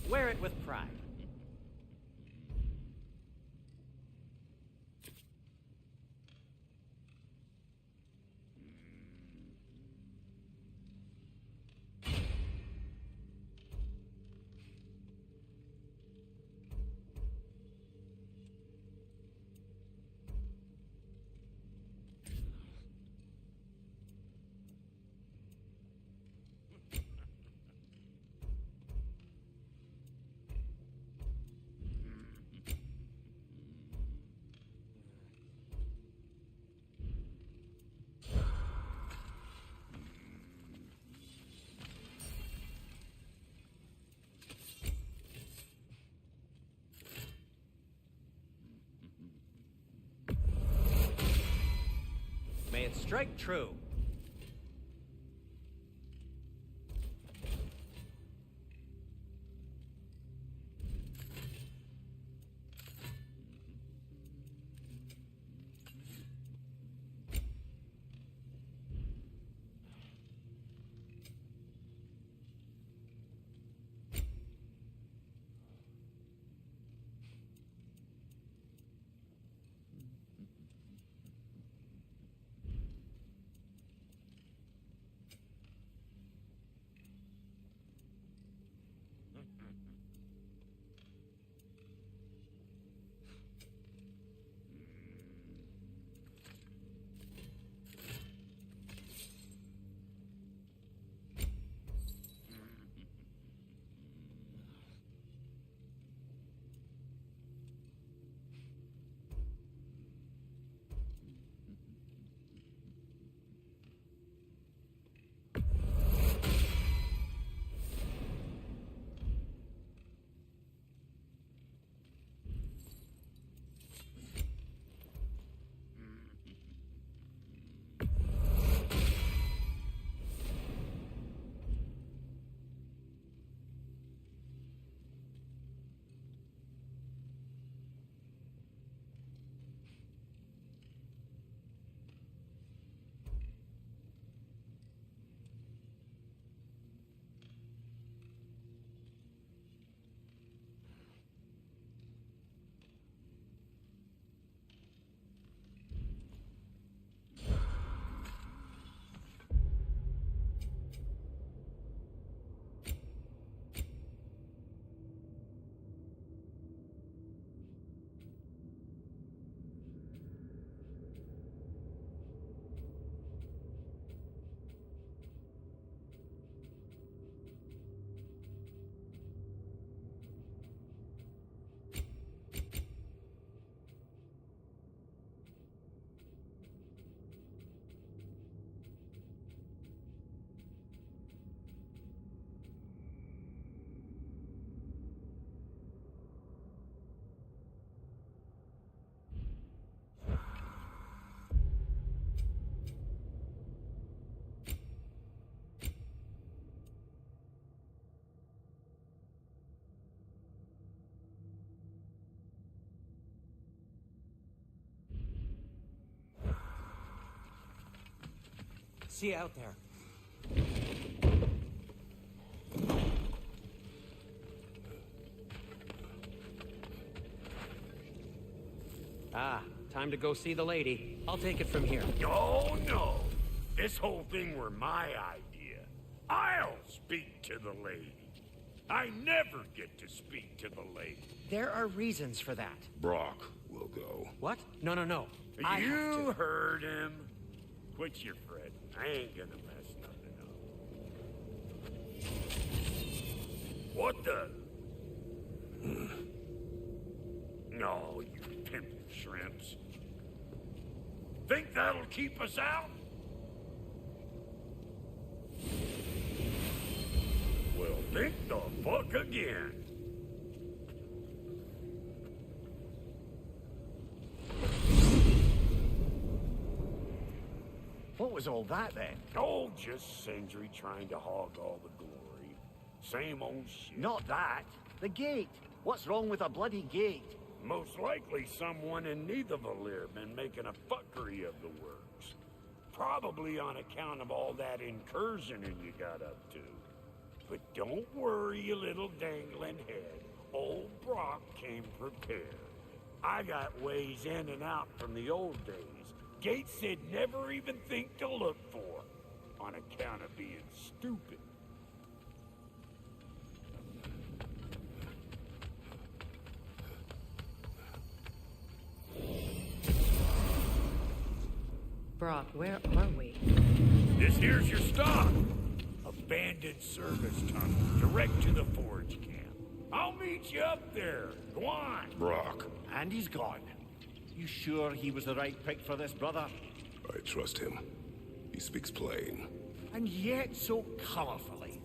Wear it with pride. May it strike true. See you out there. Ah, time to go see the lady. I'll take it from here. Oh, no. This whole thing were my idea. I'll speak to the lady. I never get to speak to the lady. There are reasons for that. Brock will go. What? No, no, no. I have You to. heard him. Quit your fretting. I ain't gonna mess nothing up. What the? No, you pimple shrimps. Think that'll keep us out? Well, think the fuck again. What was all that then? Oh, just Sindri trying to hog all the glory. Same old shit. Not that. The gate. What's wrong with a bloody gate? Most likely someone in Nidavellir been making a fuckery of the works. Probably on account of all that incursioning you got up to. But don't worry, you little dangling head. Old Brock came prepared. I got ways in and out from the old days. Gates said never even think to look for, on account of being stupid. Brock, where are we? This here's your stop. Abandoned service tunnel, direct to the forge camp. I'll meet you up there. Go on. Brock, And he's gone. You sure he was the right pick for this, brother? I trust him. He speaks plain. And yet so colorfully.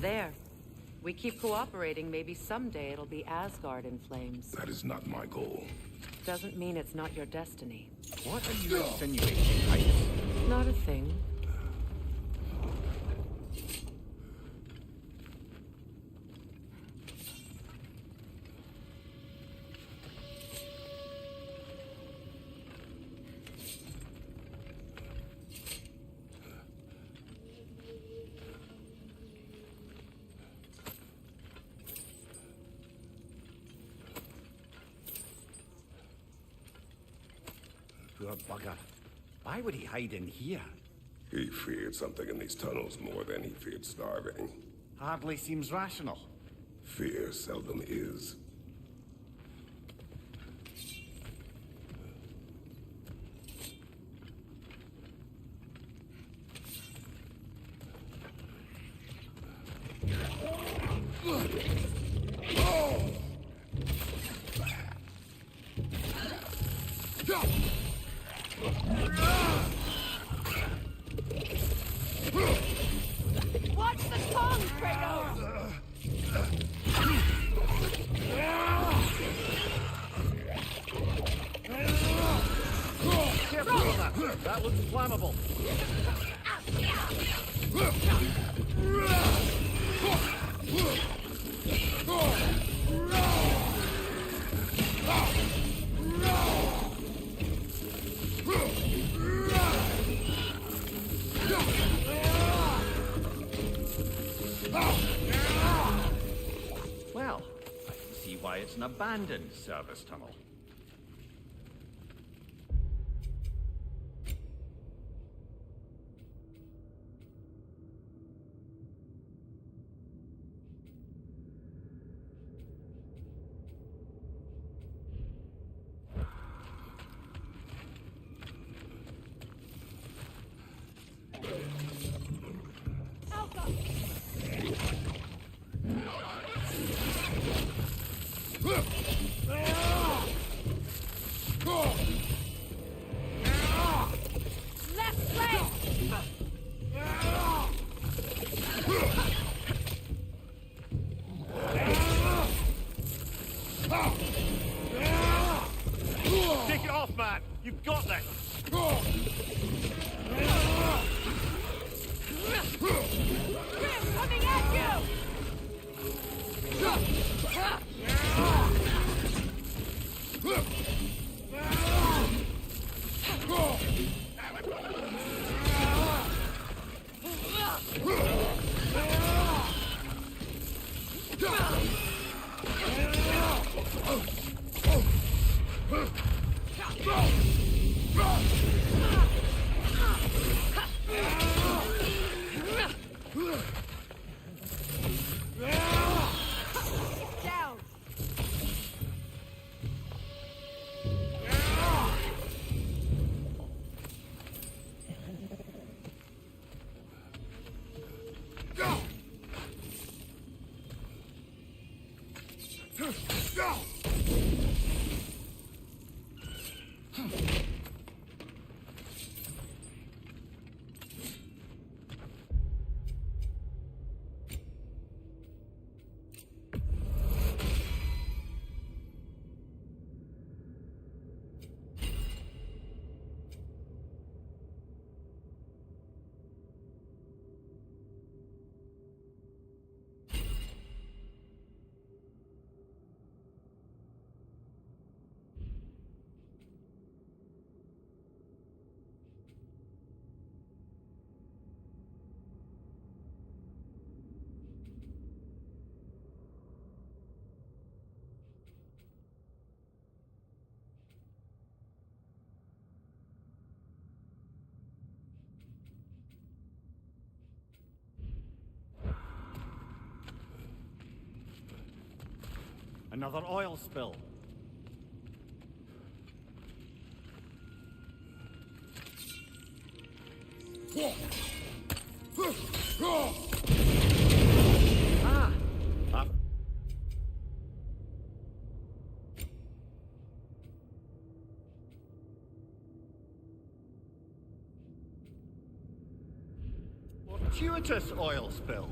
There. We keep cooperating, maybe someday it'll be Asgard in flames. That is not my goal. Doesn't mean it's not your destiny. What are you insinuating, Heights? Not a thing. Poor bugger. Why would he hide in here? He feared something in these tunnels more than he feared starving. Hardly seems rational. Fear seldom is. Watch the tongue, Kratos! Careful with that. That looks flammable. Well, I can see why it's an abandoned service tunnel. Take it off, man! You've got this! Grim coming at you! Down! Another oil spill. Ah! Fortuitous oil spill.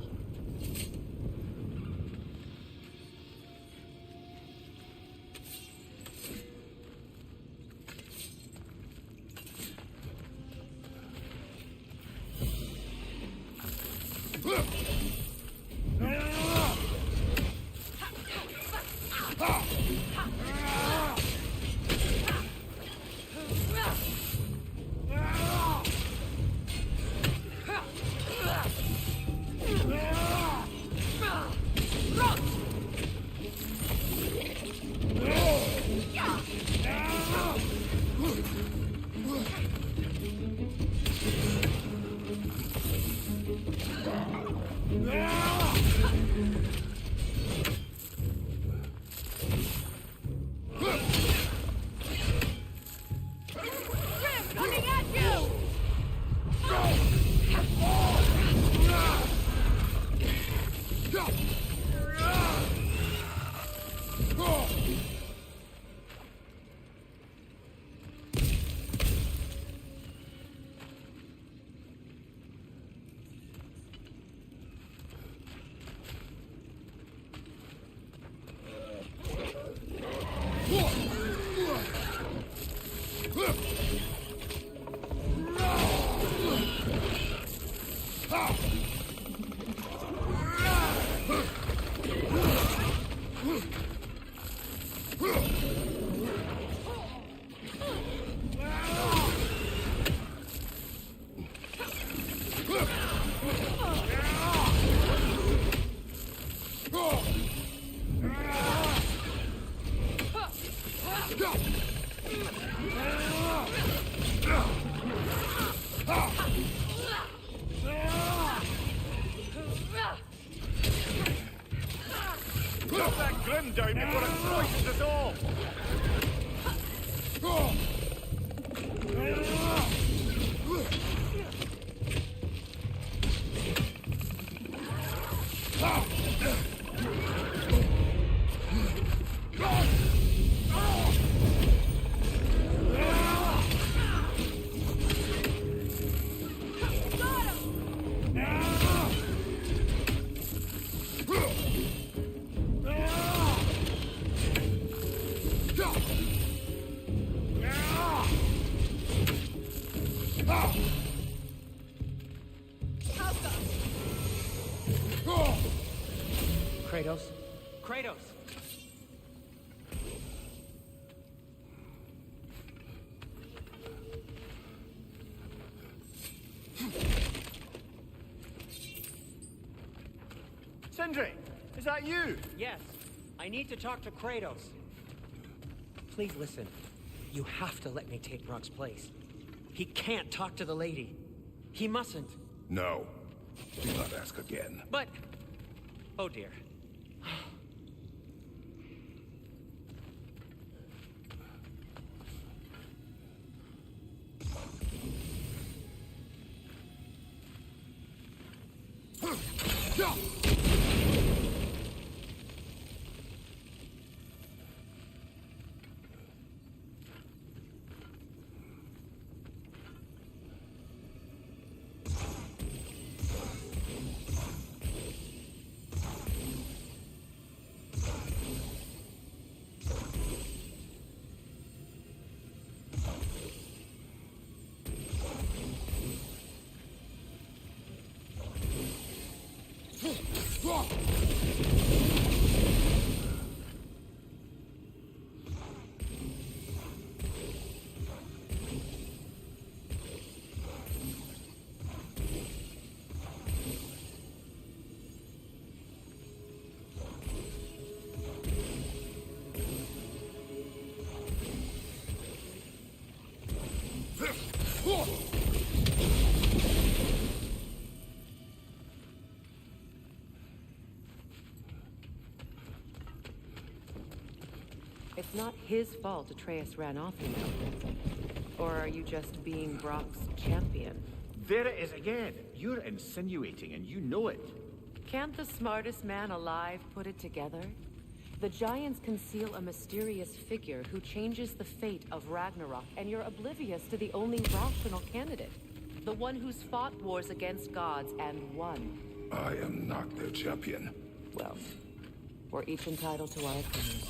Drop that grim down before it poisons us all! Kratos? Kratos! Sindri, is that you? Yes. I need to talk to Kratos. Please listen. You have to let me take Rock's place. He can't talk to the lady. He mustn't. No. Do not ask again. But... Oh dear. It's not his fault Atreus ran off, you know. Or are you just being Brock's champion? There it is again. You're insinuating, and you know it. Can't the smartest man alive put it together? The Giants conceal a mysterious figure who changes the fate of Ragnarok, and you're oblivious to the only rational candidate. The one who's fought wars against gods and won. I am not their champion. Well, we're each entitled to our opinion.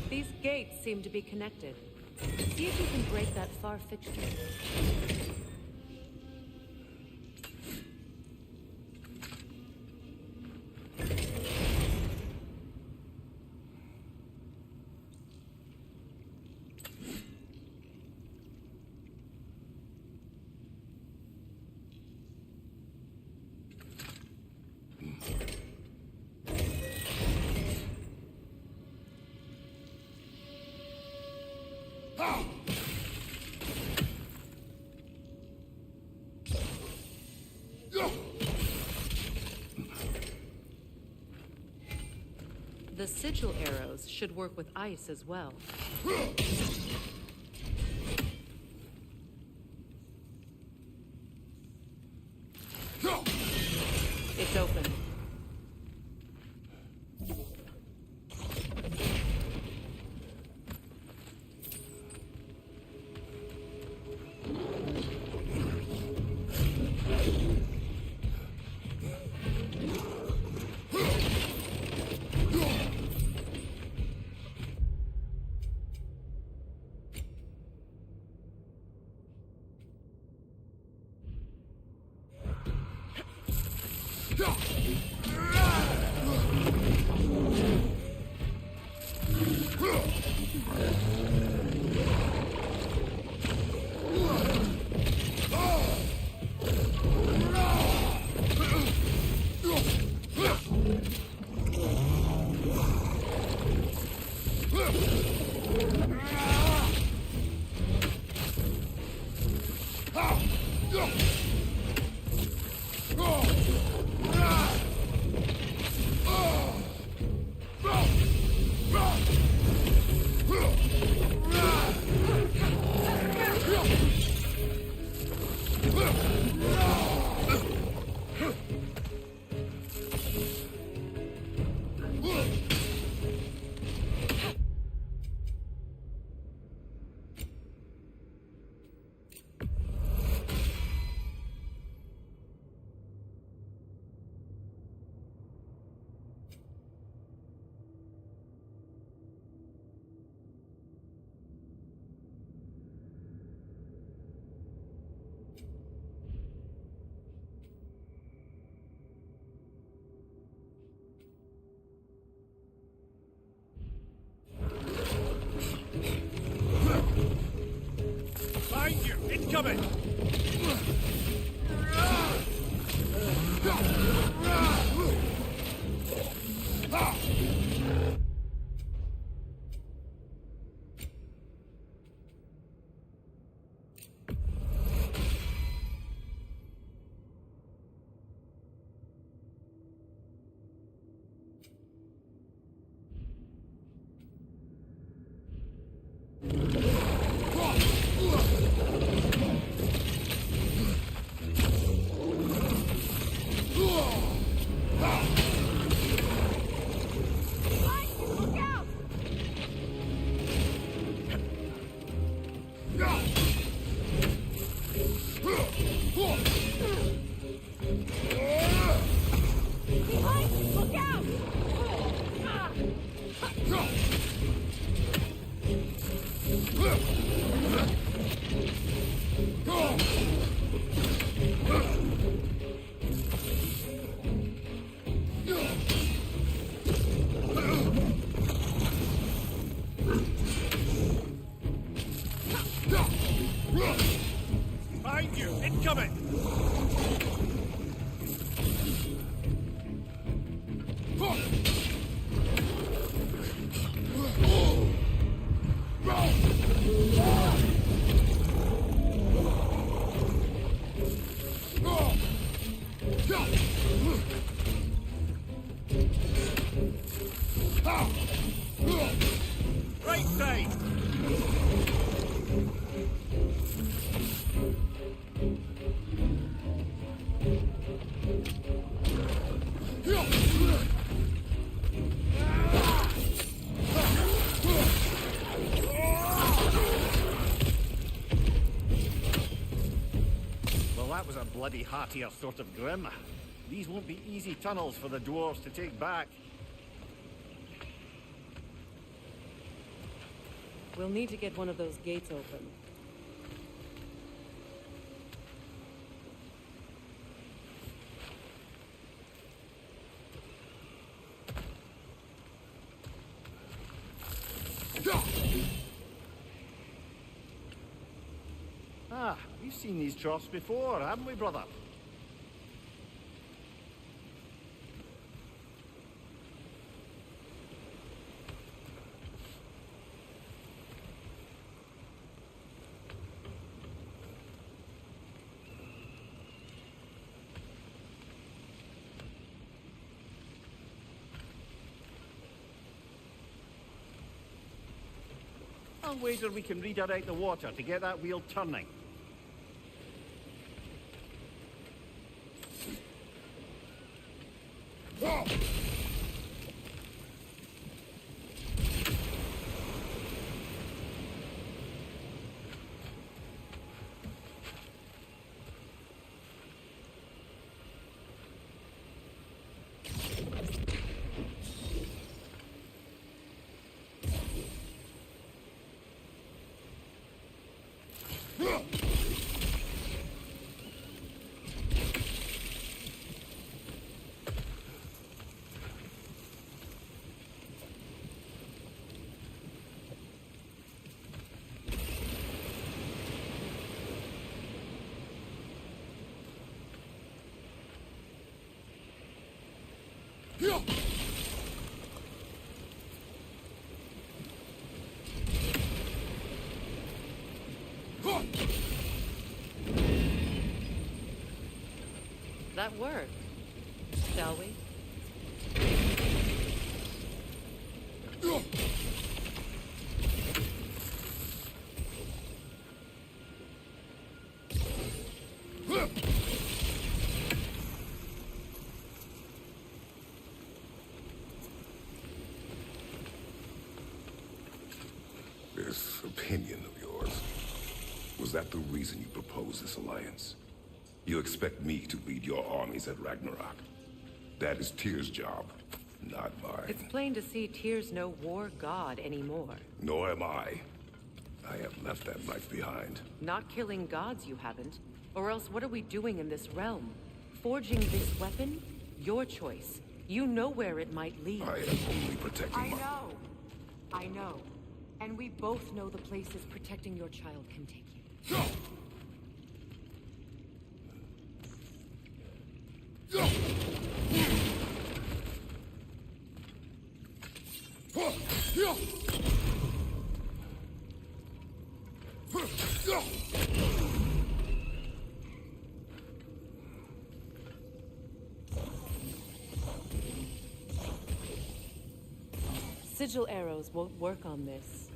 These gates seem to be connected. See if you can break that far fixture. The sigil arrows should work with ice as well. It's open. incoming! Look out! Behind! Look out! Behind you! Incoming! Right side! Well, that was a bloody heartier sort of grim. These won't be easy tunnels for the dwarves to take back. We'll need to get one of those gates open. Ah, we've seen these troughs before, haven't we, brother? I'll wager we can redirect the water to get that wheel turning. That worked. Shall we? This opinion of yours, was that the reason you proposed this alliance? You expect me to lead your armies at Ragnarok? That is Tyr's job, not mine. It's plain to see Tyr's no war god anymore. Nor am I. I have left that life behind. Not killing gods, you haven't. Or else what are we doing in this realm? Forging this weapon? Your choice. You know where it might lead. I am only protecting I know. And we both know the places protecting your child can take you. Sigil arrows won't work on this.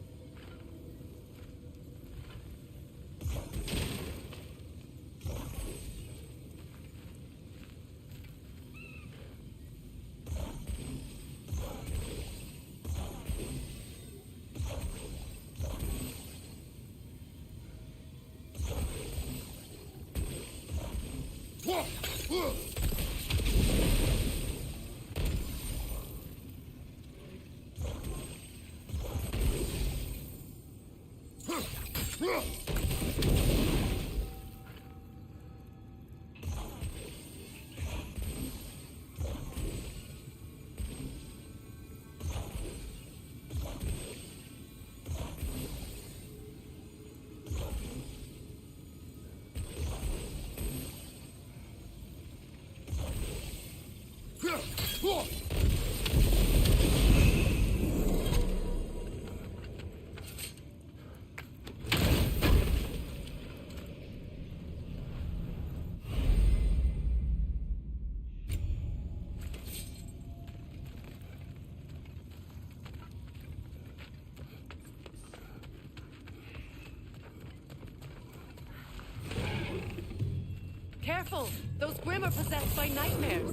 Careful! Those Grimm are possessed by nightmares.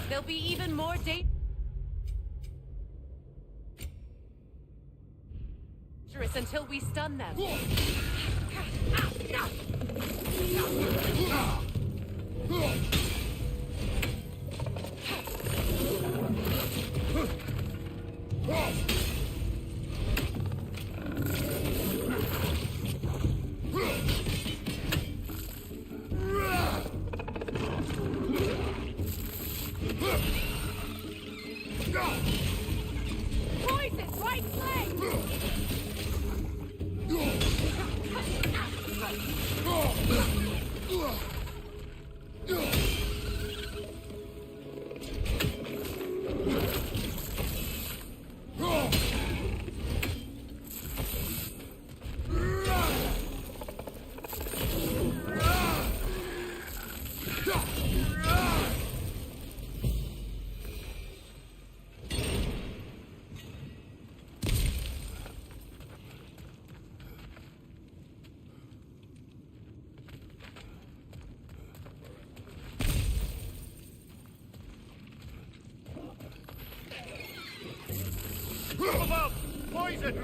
They'll be even more dangerous until we stun them. Poison, right flank! Above! Poison!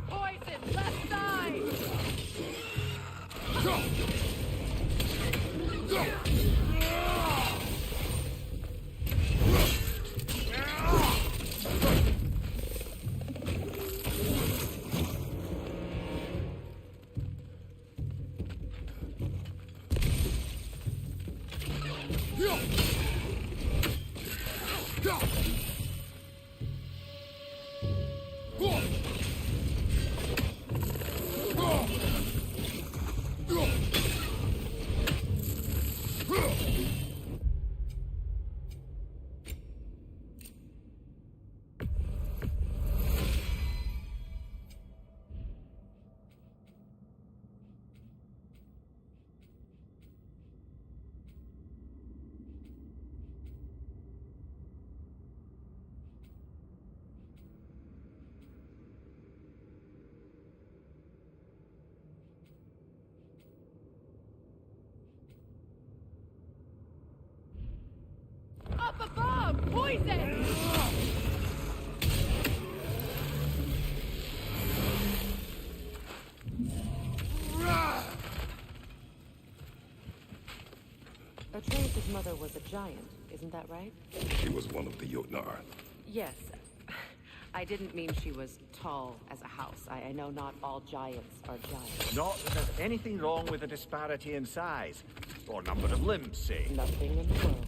Poison, left side! poison! Atreus' mother was a giant, isn't that right? She was one of the Jotnar. Yes. I didn't mean she was tall as a house. I know not all giants are giants. Not that there's anything wrong with the disparity in size, or number of limbs, say. Nothing in the world.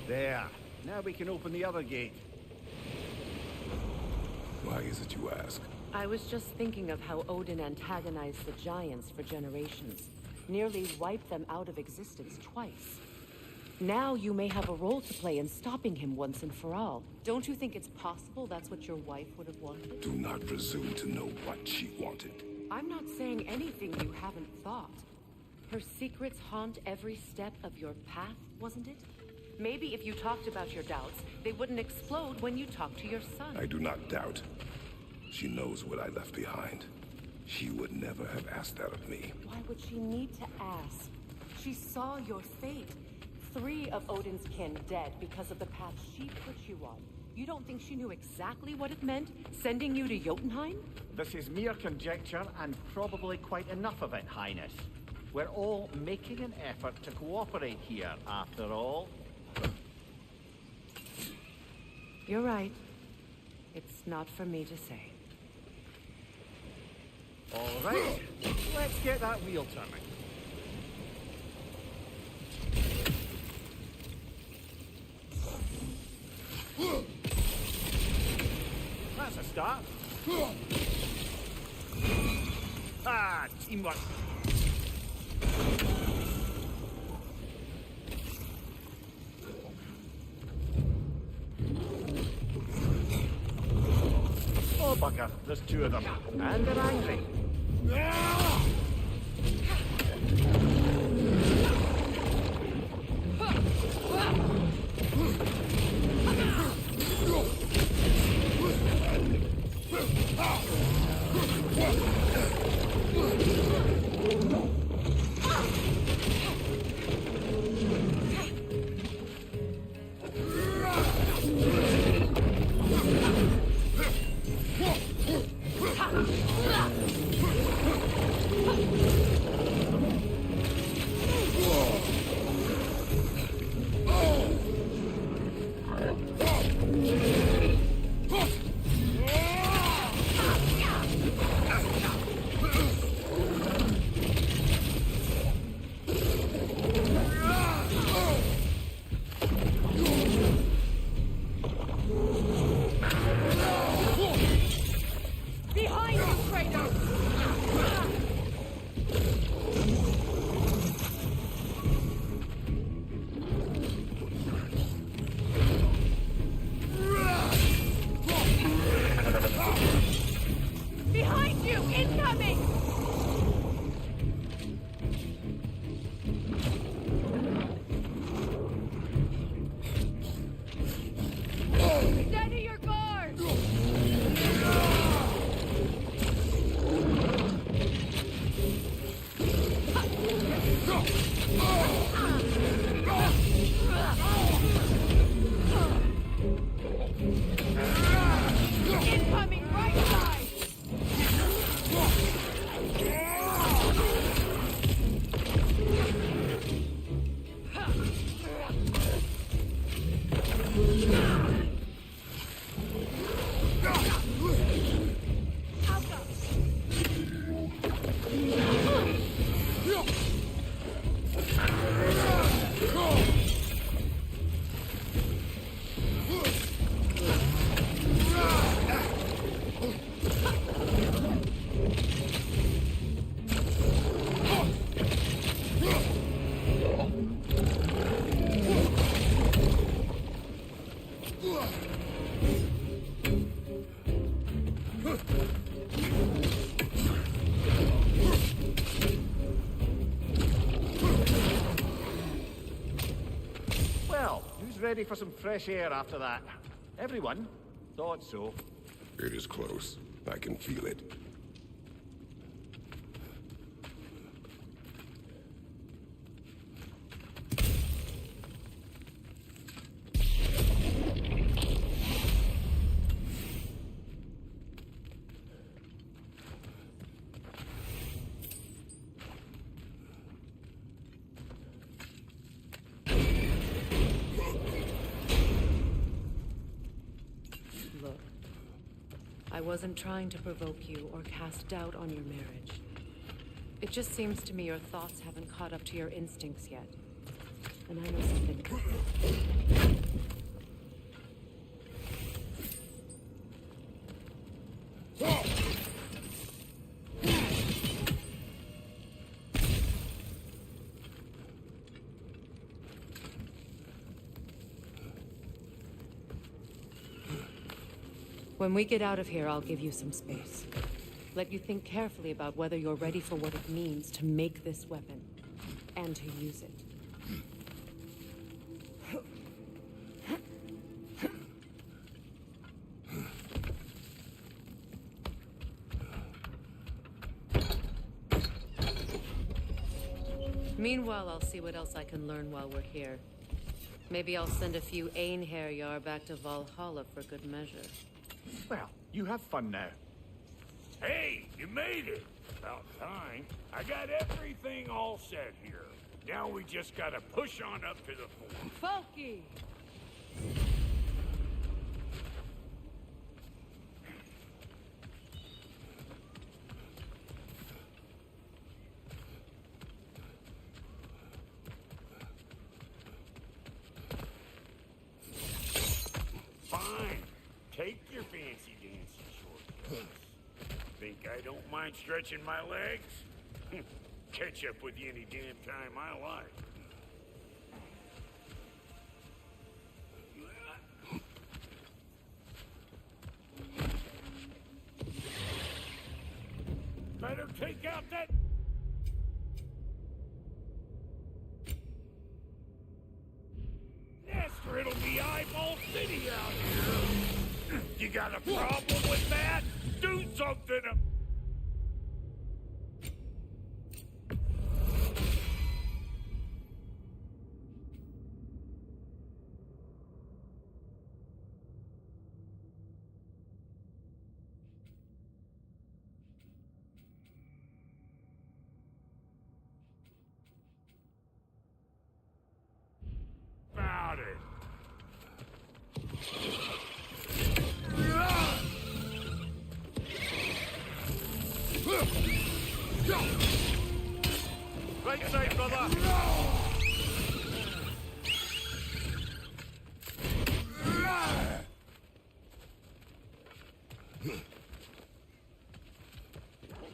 There. Now we can open the other gate. Why is it you ask? I was just thinking of how Odin antagonized the giants for generations. Nearly wiped them out of existence twice. Now you may have a role to play in stopping him once and for all. Don't you think it's possible that's what your wife would have wanted? Do not presume to know what she wanted. I'm not saying anything you haven't thought. Her secrets haunt every step of your path, wasn't it? Maybe if you talked about your doubts, they wouldn't explode when you talked to your son. I do not doubt. She knows what I left behind. She would never have asked that of me. Why would she need to ask? She saw your fate. 3 of Odin's kin dead because of the path she put you on. You don't think she knew exactly what it meant, sending you to Jotunheim? This is mere conjecture, and probably quite enough of it, Highness. We're all making an effort to cooperate here, after all. You're right. It's not for me to say. All right, let's get that wheel turning. That's a start. Ah, teamwork. Oh, bugger, there's 2 of them. And they're angry. Behind you, Kratos! Behind you! Incoming! Steady your guard! Incoming right side! Alpha! ready for some fresh air after that. Everyone thought so. It is close. I can feel it. Look, I wasn't trying to provoke you or cast doubt on your marriage. It just seems to me your thoughts haven't caught up to your instincts yet. And I know something. When we get out of here, I'll give you some space. Let you think carefully about whether you're ready for what it means to make this weapon, and to use it. Meanwhile, I'll see what else I can learn while we're here. Maybe I'll send a few Einherjar back to Valhalla for good measure. Well, you have fun now. Hey, you made it. About time. I got everything all set here. Now we just gotta push on up to the fort. Folky! Fine. Take your fancy dancing shortcuts. Think I don't mind stretching my legs? Catch up with you any damn time I like. Better take out that... nest or it'll be eyeball city out here. You got a problem with that? Do something! About it. Right side, brother!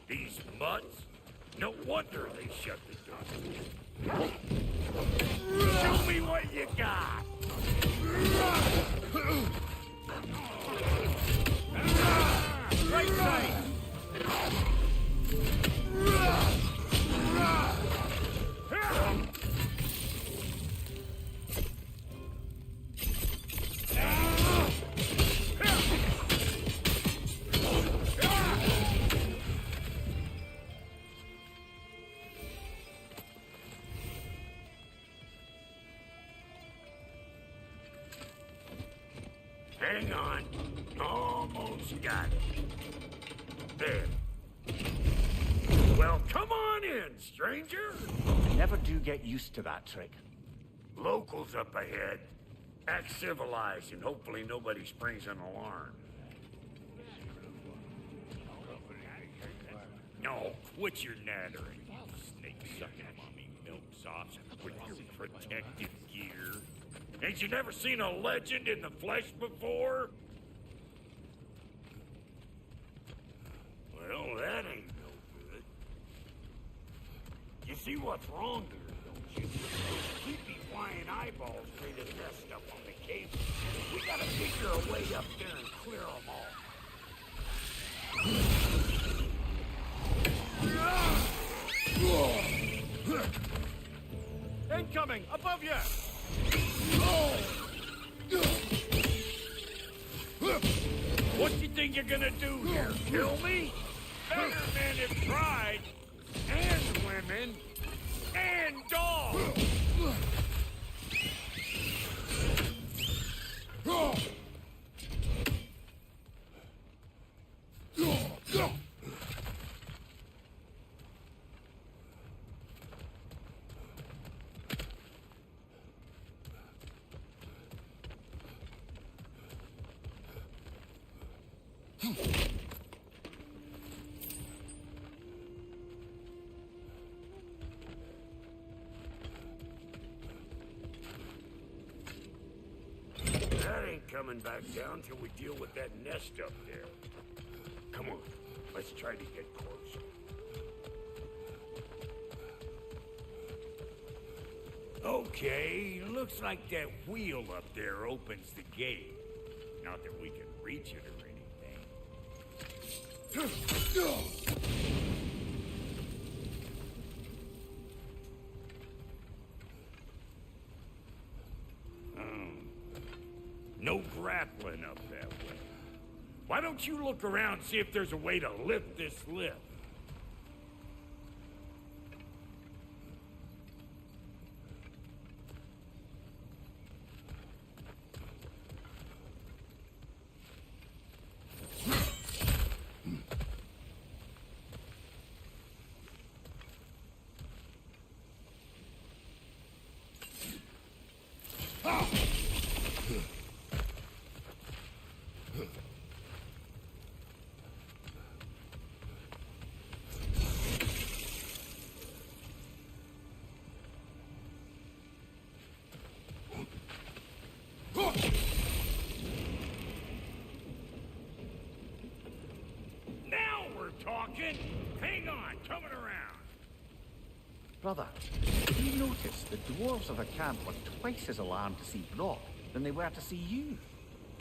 These mutts? No wonder they shut the door. Show me what you got! Right side! Hang on. Almost got it. There. Well, come on in, stranger. Never do get used to that trick. Locals up ahead. Act civilized and hopefully nobody springs an alarm. No, quit your nattering. Snake-sucking mommy milksops with your protective gear. Ain't you never seen a legend in the flesh before? Well, that ain't no good. You see what's wrong here, don't you? Those creepy flying eyeballs made us messed up on the cable. We gotta figure a way up there and clear them all. Incoming! Above you! What you think you're gonna do here? Kill me? Better men have tried. And women. And dogs. That ain't coming back down till we deal with that nest up there. Come on, let's try to get closer. Okay, looks like that wheel up there opens the gate. Not that we can reach it or anything. No grappling up that way. Why don't you look around and see if there's a way to lift this lift? Now we're talking. Hang on, coming around. Brother, have you noticed the dwarves of the camp were twice as alarmed to see Brock than they were to see you?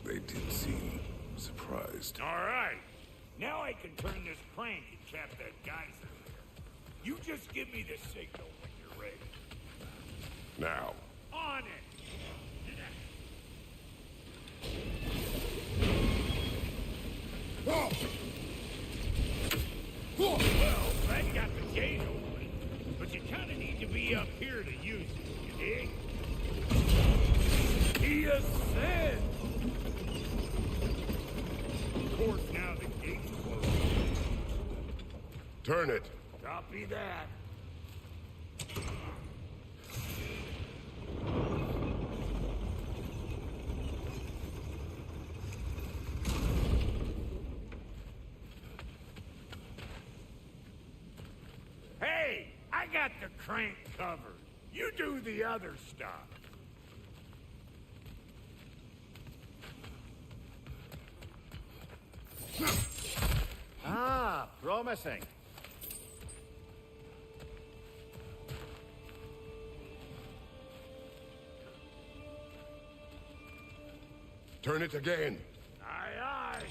They did seem surprised. All right. Now I can turn this crank and cap that geyser there. You just give me the signal when you're ready. Now. On it! Well, that got the gate open, but you kind of need to be up here to use it, you dig? He ascends! Of course, now the gate's closed. Turn it. Copy that. Hey, I got the crank covered. You do the other stuff. Ah, promising. Turn it again. Aye, aye.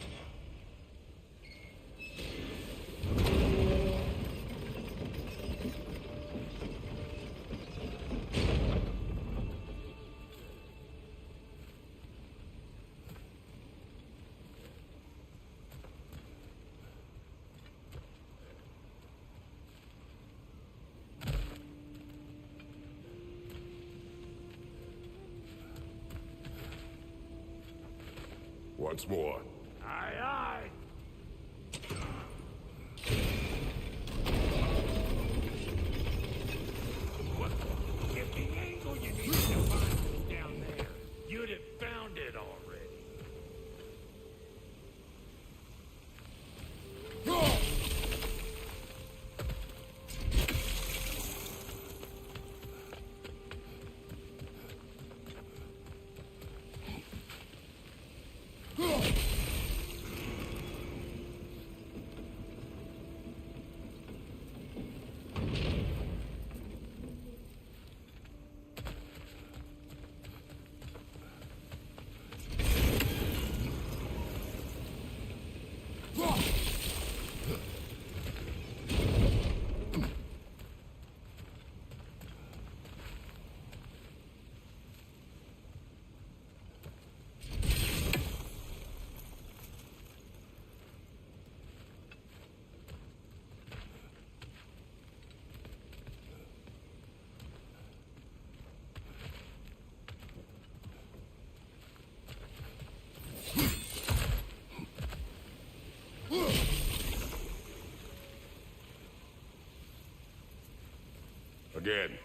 Once more. Aye, aye. What? If the angle you need to find was down there, you'd have found it already. Again.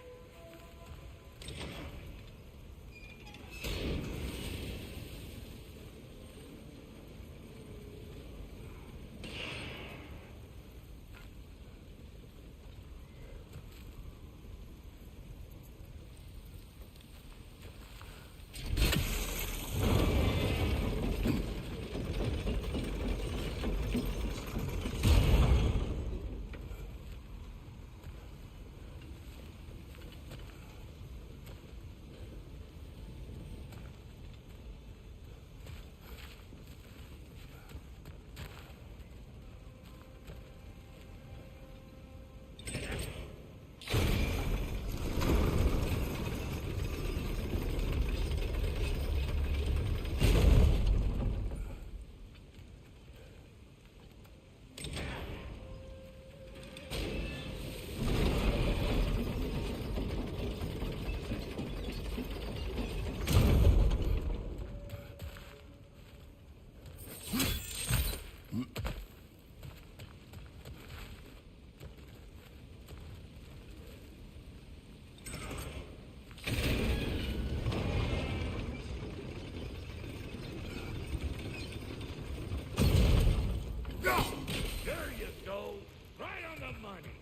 There you go. Right on the money.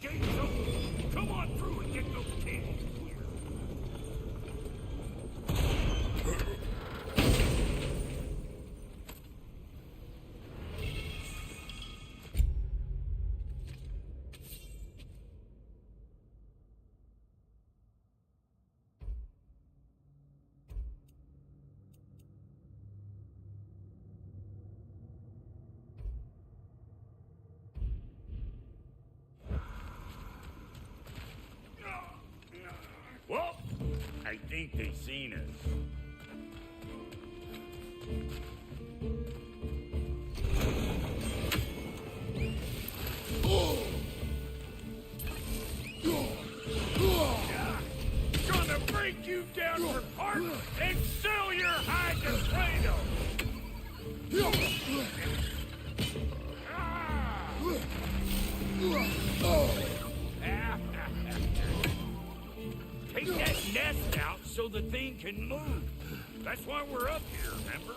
Gates open. Come on through and get those tables clear. Well, I think they've seen us. Gonna break you down for parts and sell your hide to Play-Doh! Take that nest out so the thing can move. That's why we're up here, remember?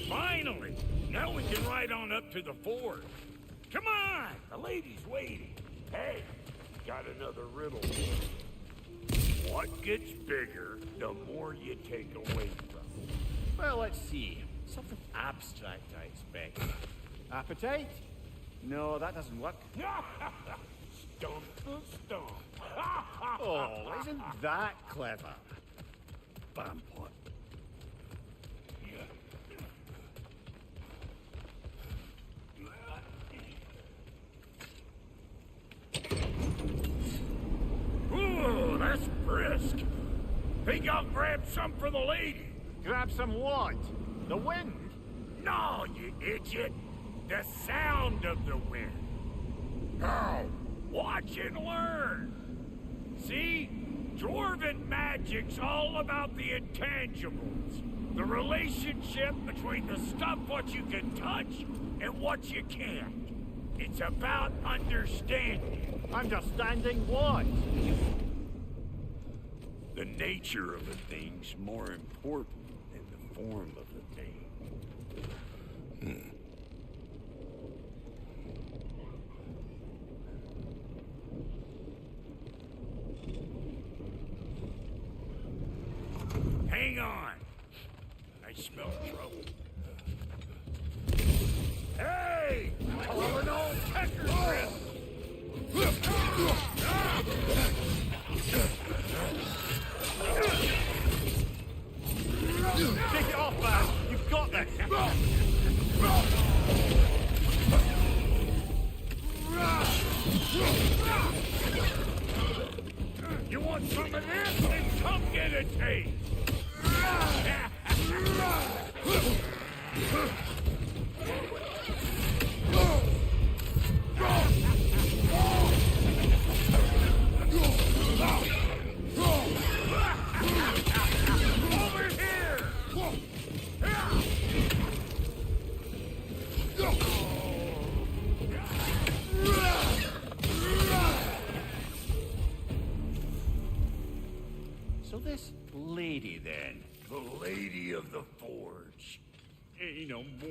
Finally! Now we can ride on up to the forge. Come on! The lady's waiting. Hey, got another riddle. What gets bigger, the more you take away from it. Well, let's see. Something abstract, I expect. Appetite? No, that doesn't work. Stomp the stomp. Oh, isn't that clever? Bampot. Ooh, that's brisk. Think I'll grab some for the lady. Grab some what? The wind? No, you idiot. The sound of the wind. Now, watch and learn. See? Dwarven magic's all about the intangibles. The relationship between the stuff what you can touch and what you can't. It's about understanding. Understanding what? The nature of a thing's more important than the form of the thing. Hang on. I smell trouble. Hey! All in all, Checker grip! Take it off, man! You've got this! You want some of this? Then come get a taste! So this lady, then? The Lady of the Forge. Ain't no more.